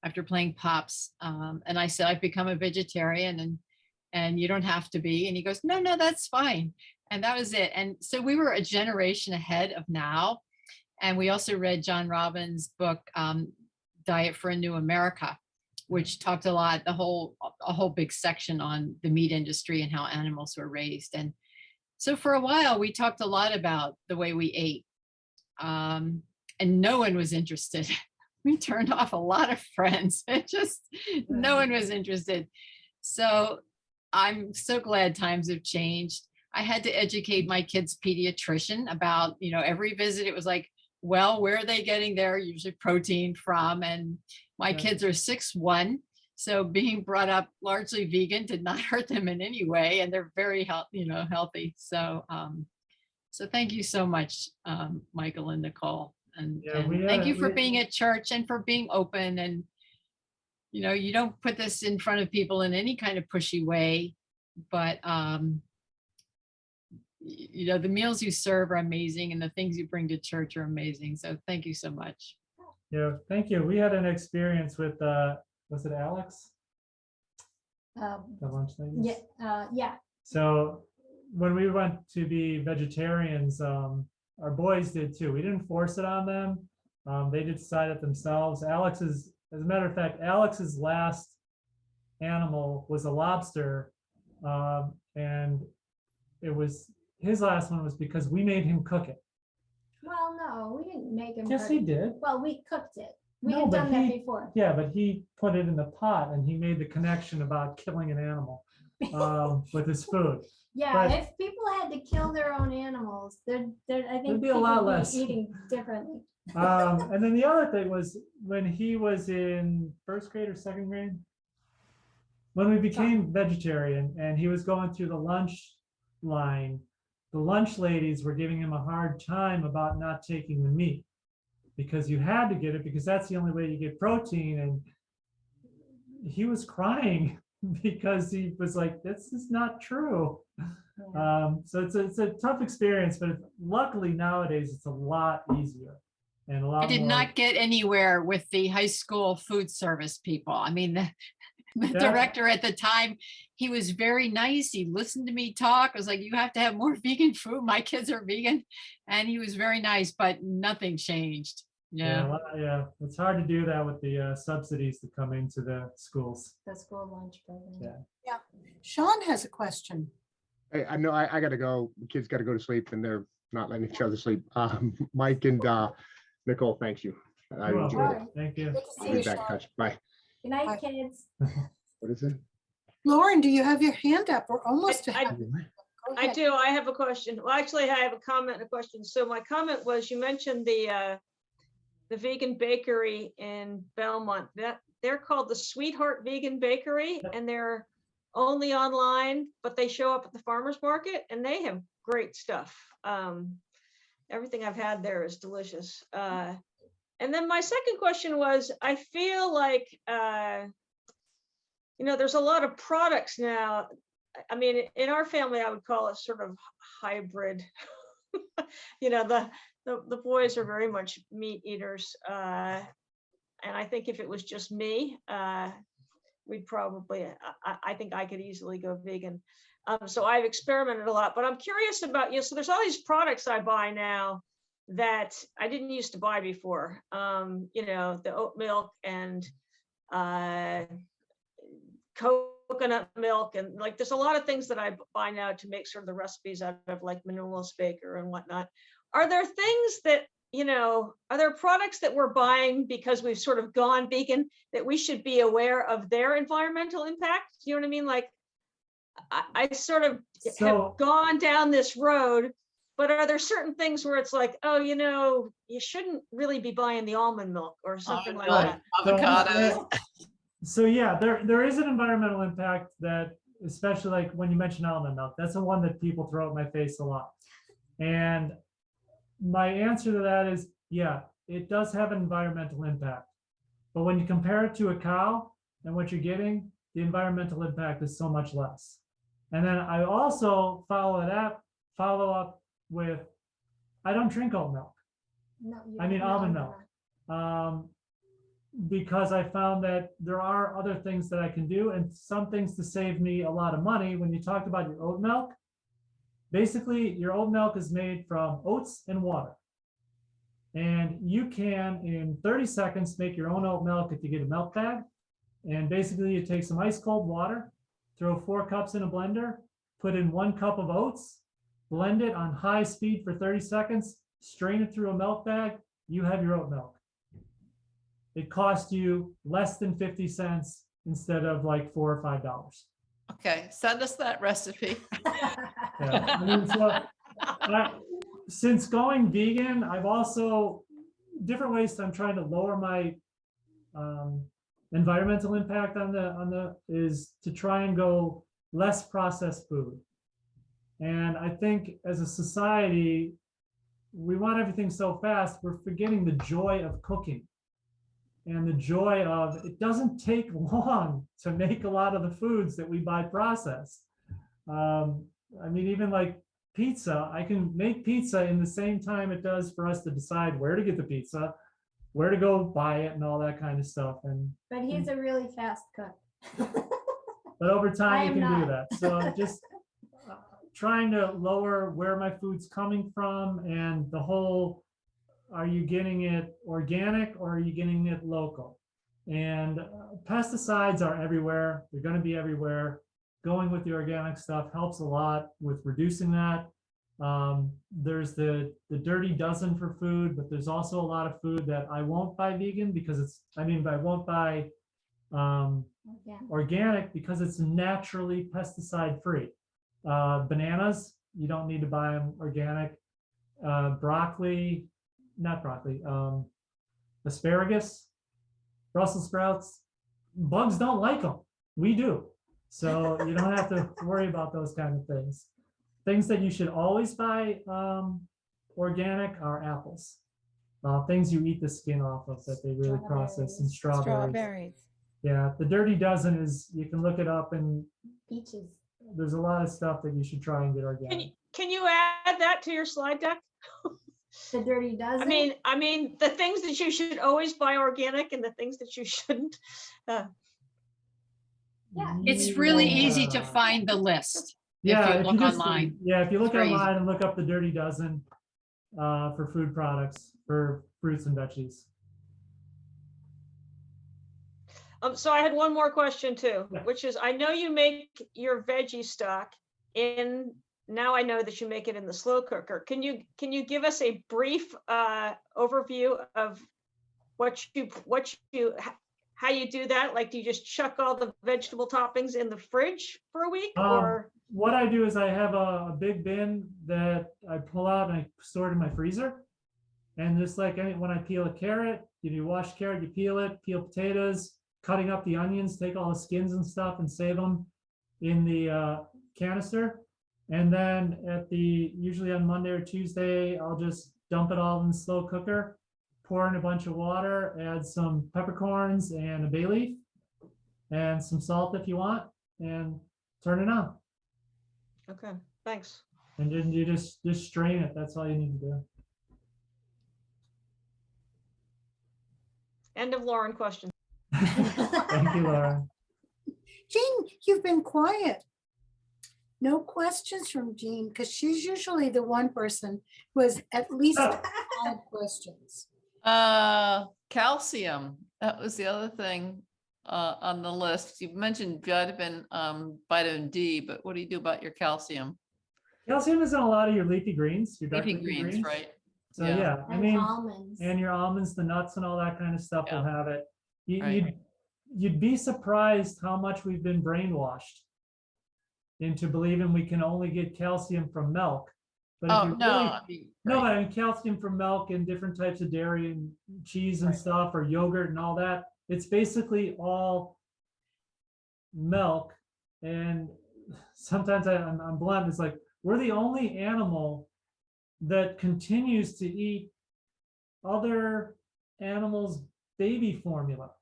after playing Pops. And I said, I've become a vegetarian and you don't have to be. And he goes, no, that's fine. And that was it. And so we were a generation ahead of now. And we also read John Robbins' book, Diet for a New America, which talked a lot, a whole big section on the meat industry and how animals were raised. And so for a while, we talked a lot about the way we ate. And no one was interested. We turned off a lot of friends. No one was interested. So I'm so glad times have changed. I had to educate my kid's pediatrician about, every visit, it was like, well, where are they getting their usually protein from? And my kids are 6'1". So being brought up largely vegan did not hurt them in any way. And they're very healthy. So, so thank you so much, Michael and Nicole. And thank you for being at church and for being open. And you don't put this in front of people in any kind of pushy way, but the meals you serve are amazing and the things you bring to church are amazing. So thank you so much. Yeah, thank you. We had an experience with, was it Alex? The lunch ladies? Yeah. So when we went to be vegetarians, our boys did too. We didn't force it on them. They did decide it themselves. As a matter of fact, Alex's last animal was a lobster. And his last one was because we made him cook it. Well, no, we didn't make him. Yes, he did. Well, we cooked it. We No, had but done that before. Yeah, but he put it in the pot and he made the connection about killing an animal with his food. Yeah, But- if people had to kill their own animals, I think There'd be a lot less. eating differently. And then the other thing was when he was in first grade or second grade, when we became vegetarian and he was going through the lunch line, the lunch ladies were giving him a hard time about not taking the meat because you had to get it because that's the only way you get protein. And he was crying because he was like, this is not true. So it's a tough experience, but luckily nowadays it's a lot easier and a lot I did more. not get anywhere with the high school food service people. I mean, the Yeah. director at the time, he was very nice. He listened to me talk. I was like, you have to have more vegan food. My kids are vegan. And he was very nice, but nothing changed. Yeah. Yeah, it's hard to do that with the subsidies that come into the schools. The school lunch program. Yeah. Sean has a question. I know I gotta go. The kids gotta go to sleep and they're not letting each other sleep. Mike and Nicole, thanks you. I You're enjoyed welcome. it. Thank you. Good to I'll see be you, back in Sean. touch. Bye. Good night, kids. What is it? Lauren, do you have your hand up? We're almost to have. Go I ahead. do. I have a question. Well, actually, I have a comment and a question. So my comment was, you mentioned the vegan bakery in Belmont. That they're called the Sweetheart Vegan Bakery, and they're only online, but they show up at the farmers market, and they have great stuff. Everything I've had there is delicious. And then my second question was, I feel like there's a lot of products now. I mean, in our family, I would call it sort of hybrid. The boys are very much meat eaters. And I think if it was just me, we'd probably, I think I could easily go vegan. So I've experimented a lot, but I'm curious about, so there's all these products I buy now that I didn't used to buy before. The oat milk and coconut milk, and like there's a lot of things that I buy now to make sort of the recipes out of, like Minimalist Baker and whatnot. Are there things that, are there products that we're buying because we've sort of gone vegan that we should be aware of their environmental impact? Do you know what I mean? Like I sort of have gone down this road, but are there certain things where it's like, oh, you shouldn't really be buying the almond milk or something like that? Avocados. So yeah, there is an environmental impact that, especially like when you mention almond milk, that's the one that people throw at my face a lot. And my answer to that is, yeah, it does have an environmental impact. But when you compare it to a cow and what you're getting, the environmental impact is so much less. And then I also follow up with, I don't drink oat milk. No, you I mean don't almond know. milk. Because I found that there are other things that I can do, and some things to save me a lot of money. When you talked about your oat milk, basically your oat milk is made from oats and water. And you can, in 30 seconds, make your own oat milk if you get a milk bag. And basically you take some ice cold water, throw 4 cups in a blender, put in 1 cup of oats, blend it on high speed for 30 seconds, strain it through a milk bag, you have your oat milk. It costs you less than 50 cents instead of like $4 or $5. Okay, send us that recipe. Yeah. I mean, since going vegan, I've also different ways I'm trying to lower my environmental impact is to try and go less processed food. And I think as a society, we want everything so fast, we're forgetting the joy of cooking. And the joy of, it doesn't take long to make a lot of the foods that we buy processed. I mean, even like pizza, I can make pizza in the same time it does for us to decide where to get the pizza, where to go buy it, and all that kind of stuff. But he's a really fast cook. But over I time, you am can do not. that. So just trying to lower where my food's coming from, and the whole, are you getting it organic or are you getting it local? And pesticides are everywhere. They're going to be everywhere. Going with the organic stuff helps a lot with reducing that. There's the dirty dozen for food, but there's also a lot of food that I won't buy vegan because I won't buy organic because it's naturally pesticide free. Bananas, you don't need to buy them organic. Asparagus, Brussels sprouts, bugs don't like them. We do. So you don't have to worry about those kind of things. Things that you should always buy organic are apples. Things you eat the skin off of that they really process, and strawberries. Yeah, the dirty dozen is, you can look it up, and Peaches. there's a lot of stuff that you should try and get organic. Can you add that to your slide deck? The dirty dozen. I mean, the things that you should always buy organic and the things that you shouldn't. Yeah. It's really easy to find the list if you look online. If you look It's very online and look up the dirty dozen, for food products, for fruits and veggies. So I had one more question too, Yeah. which is, I know you make your veggie stock in, now I know that you make it in the slow cooker. Can you give us a brief overview of how you do that? Like, do you just chuck all the vegetable toppings in the fridge for a week, or? What I do is I have a big bin that I pull out and I store it in my freezer. And just like when I peel a carrot, you wash carrot, you peel it, peel potatoes, cutting up the onions, take all the skins and stuff and save them in the canister. And then usually on Monday or Tuesday, I'll just dump it all in the slow cooker, pour in a bunch of water, add some peppercorns and a bay leaf and some salt if you want, and turn it on. Okay, thanks. And then you just strain it. That's all you need to do. End of Lauren question. Thank you, Laura. Jean, you've been quiet. No questions from Jean, because she's usually the one person who has at least 5 questions. Calcium, that was the other thing on the list. You mentioned vitamin D, but what do you do about your calcium? Calcium is in a lot of your leafy greens, your dark Leafy greens, right? So Yeah. yeah, I And mean, almonds. and your almonds, the nuts and all that kind of stuff will Yeah. have it. Right. You'd be surprised how much we've been brainwashed into believing we can only get calcium from milk. But if Oh, you no, really, I mean, no, right. but I mean calcium from milk and different types of dairy and cheese and Right. stuff, or yogurt and all that. It's basically all milk. And sometimes I'm blunt. It's like we're the only animal that continues to eat other animals' baby formula,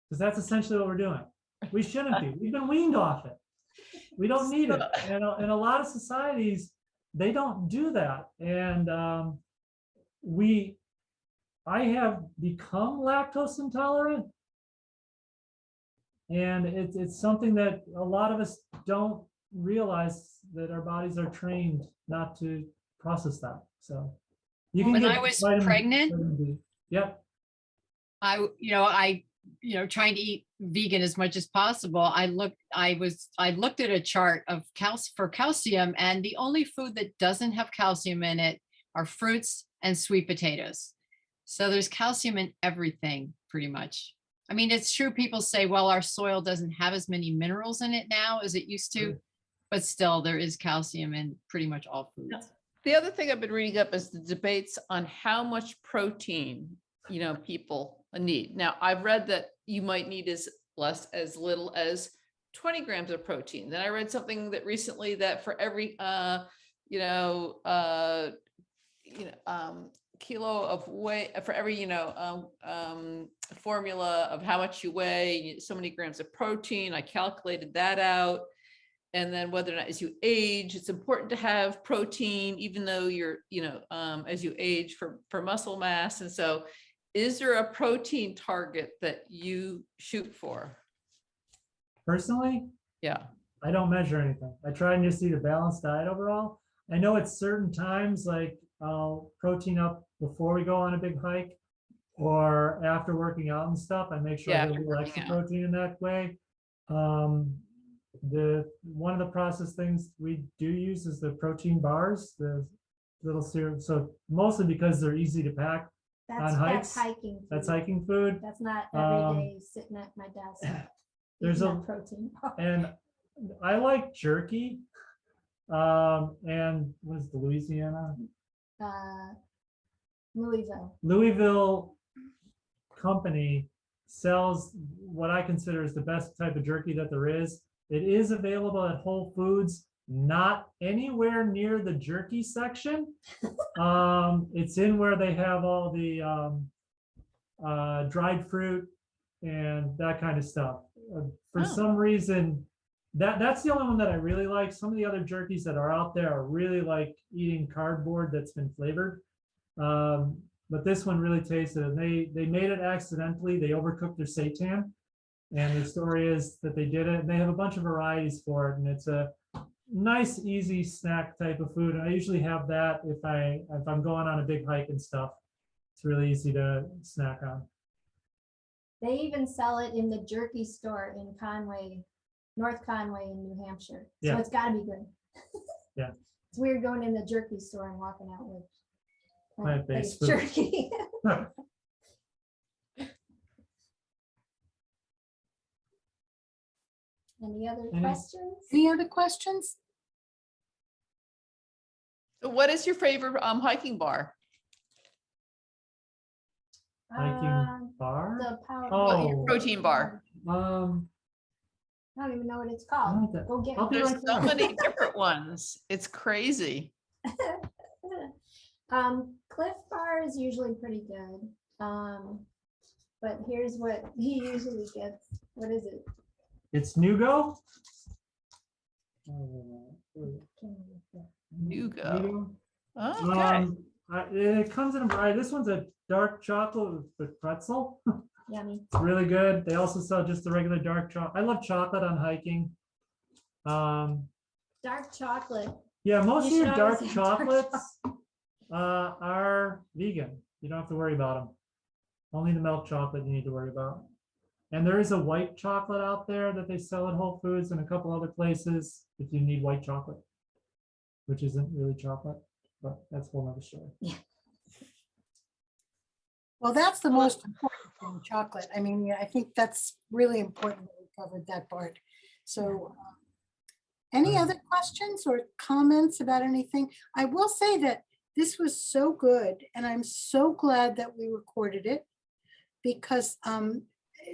because that's essentially what we're doing. We shouldn't be. We've been weaned off it. We don't need it. And in a lot of societies, they don't do that. And I have become lactose intolerant. And it's something that a lot of us don't realize, that our bodies are trained not to process that. So you can When get I was vitamin pregnant, D. Yep. I trying to eat vegan as much as possible. I looked at a chart of calcium, and the only food that doesn't have calcium in it are fruits and sweet potatoes. So there's calcium in everything pretty much. I mean, it's true. People say, well, our soil doesn't have as many minerals in it now as it used to, Sure. but still there is calcium in pretty much all foods. The other thing I've been reading up is the debates on how much protein, people need. Now, I've read that you might need as little as 20 grams of protein. Then I read something that recently that for every, kilo of weight, for every, formula of how much you weigh, so many grams of protein. I calculated that out. And then whether or not as you age, it's important to have protein, even though you're, as you age for muscle mass. And so is there a protein target that you shoot for? Personally, Yeah. I don't measure anything. I try and just eat a balanced diet overall. I know at certain times, like I'll protein up before we go on a big hike or after working out and stuff. I make sure I Yeah, get a after little working extra out. protein in that way. One of the processed things we do use is the protein bars, the little syrup. So mostly because they're easy to pack. That's hikes, hiking. That's food. hiking food. That's not every day sitting at my desk. There's eating a- that protein. And I like jerky. And what is the Louisiana? Louisville company sells what I consider is the best type of jerky that there is. It is available at Whole Foods, not anywhere near the jerky section. It's in where they have all the dried fruit and that kind of stuff. For some reason, that's the only one that I really like. Some of the other jerkies that are out there are really like eating cardboard that's been flavored. But this one really tasted, and they made it accidentally. They overcooked their seitan, and the story is that they did it. And they have a bunch of varieties for it, and nice, easy snack type of food. And I usually have that if I'm going on a big hike and stuff. It's really easy to snack on. They even sell it in the jerky store in Conway, North Conway in New Hampshire. So Yeah. it's gotta be good. Yeah. It's weird going in the jerky store and walking out with Plant-based plant-based food. jerky. Any other Any- questions? Any other questions? So what is your favorite hiking bar? Hiking bar? The powder. Well, your Oh. protein bar. I don't even know what it's I called. like that. Go get I'll one. be There's right so there. many different ones. It's crazy. Cliff Bar is usually pretty good. But here's what he usually gets. What is it? It's Nugo. Nugo. Okay. It comes in a variety. This one's a dark chocolate with pretzel. Yummy. It's really good. They also sell just the regular dark chocolate. I love chocolate on hiking. Dark chocolate. Yeah, most You of your should dark always have dark chocolates are vegan. You don't have to worry about them. Only the milk chocolate you need to worry about. And there is a white chocolate out there that they sell at Whole Foods and a couple other places if you need white chocolate, which isn't really chocolate, but that's a whole nother story. Well, that's the most important thing, chocolate. I mean, yeah, I think that's really important that we covered that part. So any other questions or comments about anything? I will say that this was so good and I'm so glad that we recorded it because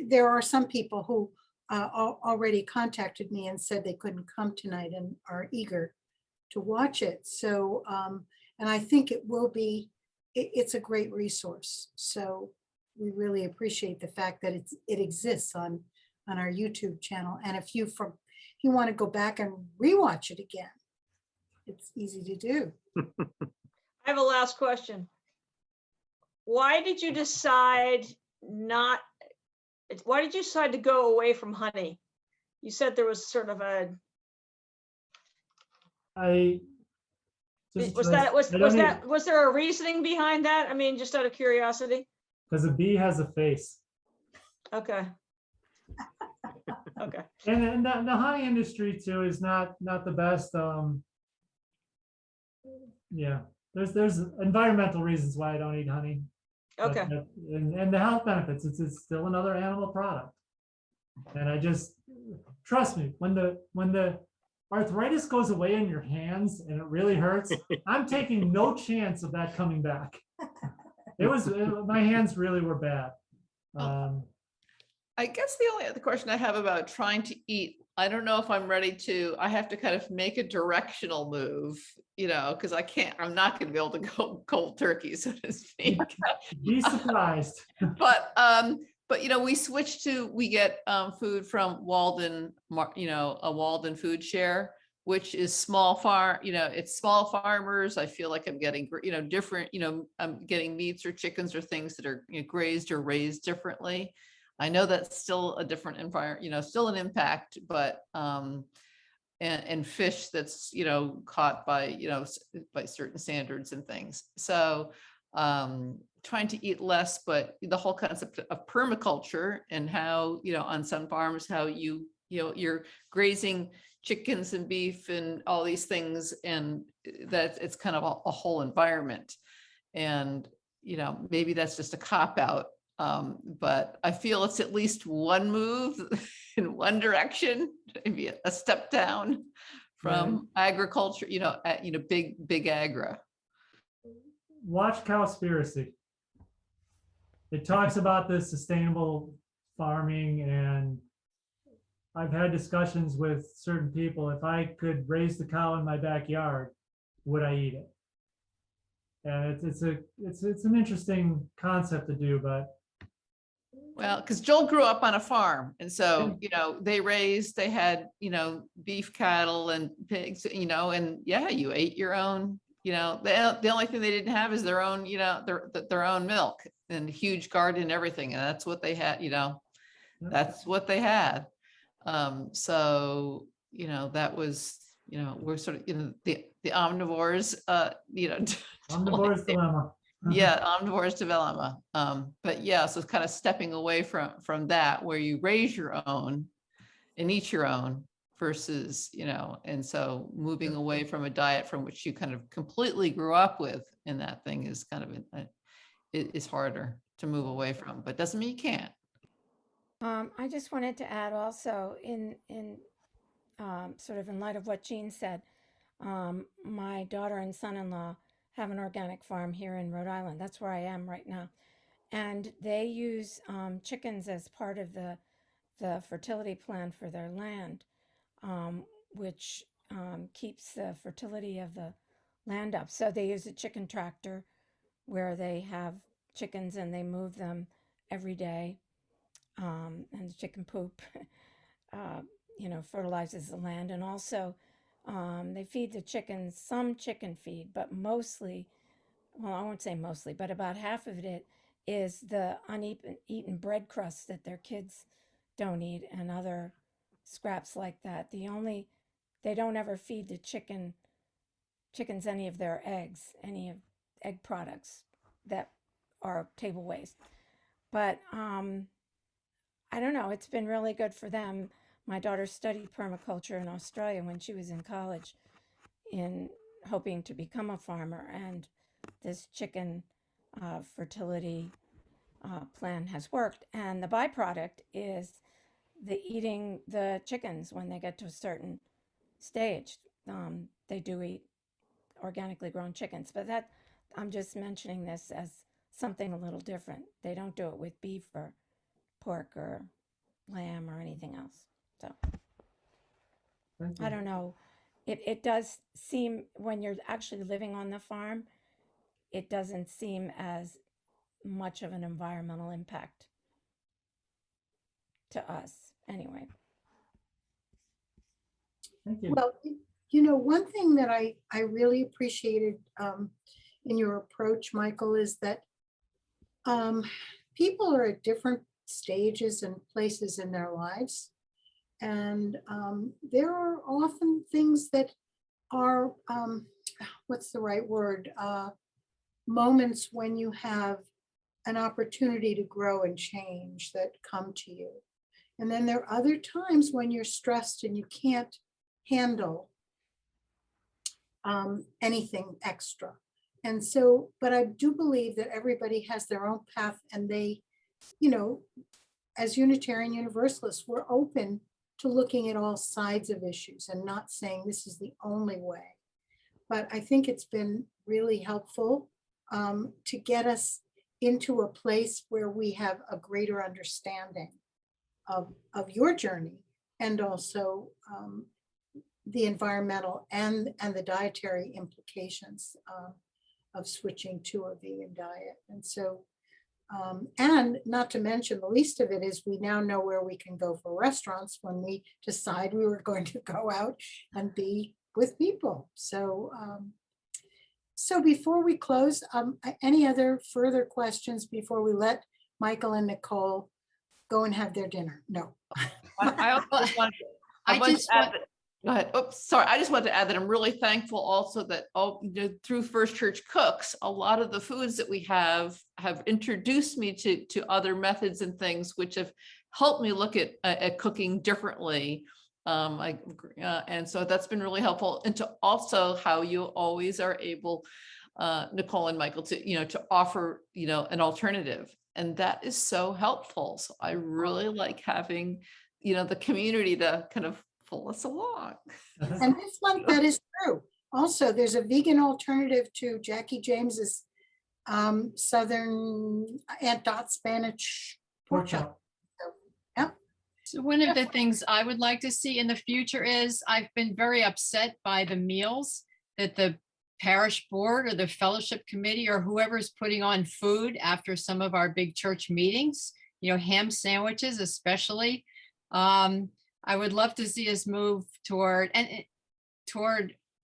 there are some people who already contacted me and said they couldn't come tonight and are eager to watch it. So, and I think it will be, it's a great resource. So we really appreciate the fact that it exists on our YouTube channel. And if you want to go back and rewatch it again, it's easy to do. I have a last question. Why did you decide to go away from honey? You said there was sort of a, was there a reasoning behind that? I mean, just out of curiosity. Because a bee has a face. Okay. Okay. And the honey industry too is not the best. Yeah, there's environmental reasons why I don't eat honey. Okay. And the health benefits, it's still another animal product. And I just, trust me, when the arthritis goes away in your hands and it really hurts, I'm taking no chance of that coming back. My hands really were bad. I guess the only other question I have about trying to eat, I don't know if I'm ready to, I have to kind of make a directional move, because I'm not going to be able to go cold turkey, so to speak. Be surprised. But we get food from Walden, a Walden food share, which is small farm, it's small farmers. I feel like I'm getting, different, I'm getting meats or chickens or things that are grazed or raised differently. I know that's still a different environment, still an impact, but, and fish that's, caught by, by certain standards and things. So, trying to eat less, but the whole concept of permaculture and how, on some farms, how you're grazing chickens and beef and all these things, and that it's kind of a whole environment. And, maybe that's just a cop out. But I feel it's at least one move in one direction, maybe a step down from agriculture, big agra. Watch Cowspiracy. It talks about the sustainable farming, and I've had discussions with certain people. If I could raise the cow in my backyard, would I eat it? And it's an interesting concept to do, but well, because Joel grew up on a farm, and so they had beef cattle and pigs, and you ate your own. The only thing they didn't have is their own, their own milk and huge garden and everything, and that's what they had. That's what they had. So that was we're sort of, the omnivores, Omnivore's dilemma. yeah, omnivore's dilemma. But yeah, so it's kind of stepping away from that, where you raise your own and eat your own versus, and so moving away from a diet from which you kind of completely grew up with, and that thing is kind of, it is harder to move away from, but doesn't mean you can't. I just wanted to add also in sort of in light of what Jean said, my daughter and son-in-law have an organic farm here in Rhode Island. That's where I am right now. And they use chickens as part of the fertility plan for their land, which keeps the fertility of the land up. So they use a chicken tractor where they have chickens and they move them every day. And the chicken poop, fertilizes the land. And also they feed the chickens some chicken feed, but mostly, well, I won't say mostly, but about half of it is the uneaten bread crusts that their kids don't eat and other scraps like that. They don't ever feed the chickens any of their eggs, any of egg products that are table waste. But I don't know, it's been really good for them. My daughter studied permaculture in Australia when she was in college, in hoping to become a farmer, and this chicken fertility plan has worked. And the byproduct is eating the chickens when they get to a certain stage. They do eat organically grown chickens, but that, I'm just mentioning this as something a little different. They don't do it with beef or pork or lamb or anything else. So Thank I you. don't know. It does seem, when you're actually living on the farm, it doesn't seem as much of an environmental impact to us anyway. Thank you. Well, one thing that I really appreciated in your approach, Michael, is that people are at different stages and places in their lives. And there are often things that are, what's the right word? Moments when you have an opportunity to grow and change that come to you. And then there are other times when you're stressed and you can't handle anything extra. And so, but I do believe that everybody has their own path, and they, as Unitarian Universalists, we're open to looking at all sides of issues and not saying this is the only way. But I think it's been really helpful to get us into a place where we have a greater understanding of your journey, and also the environmental and the dietary implications of switching to a vegan diet. And so, and not to mention, the least of it is we now know where we can go for restaurants when we decide we were going to go out and be with people. So, so before we close, any other further questions before we let Michael and Nicole go and have their dinner? No. I also want to add that. Go ahead. Oops, sorry. I just want to add that I'm really thankful also that through First Church Cooks, a lot of the foods that we have introduced me to other methods and things which have helped me look at cooking differently. And so that's been really helpful, and to also how you always are able, Nicole and Michael, to offer an alternative, and that is so helpful. So I really like having the community to kind of pull us along. And this month, that is true. Also, there's a vegan alternative to Jackie James's Southern Aunt Dot Spanish pork chop. Yeah. So one of the things I would like to see in the future is, I've been very upset by the meals that the parish board or the fellowship committee or whoever's putting on food after some of our big church meetings, ham sandwiches especially. I would love to see us move toward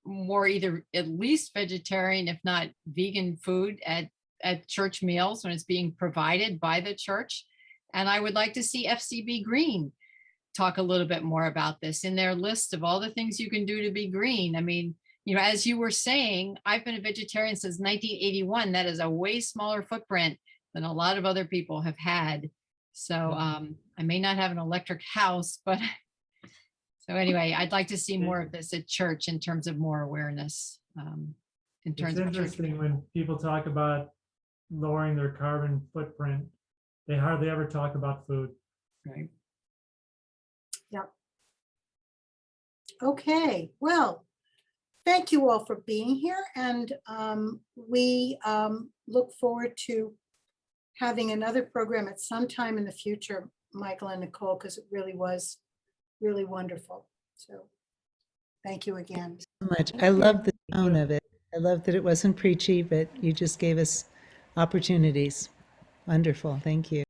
more either at least vegetarian, if not vegan food at church meals when it's being provided by the church. And I would like to see FCB green talk a little bit more about this in their list of all the things you can do to be green. I mean, you know, as you were saying, I've been a vegetarian since 1981. That is a way smaller footprint than a lot of other people have had. So I may not have an electric house, but so anyway, I'd like to see more of this at church in terms of more awareness. In It's terms of church. interesting when people talk about lowering their carbon footprint, they hardly ever talk about food. Right. Yep. Okay, well, thank you all for being here, and we look forward to having another program at some time in the future, Michael and Nicole, because it really was really wonderful. So thank you again. So much. I love the tone of it. I love that it wasn't preachy, but you just gave us opportunities. Wonderful. Thank you.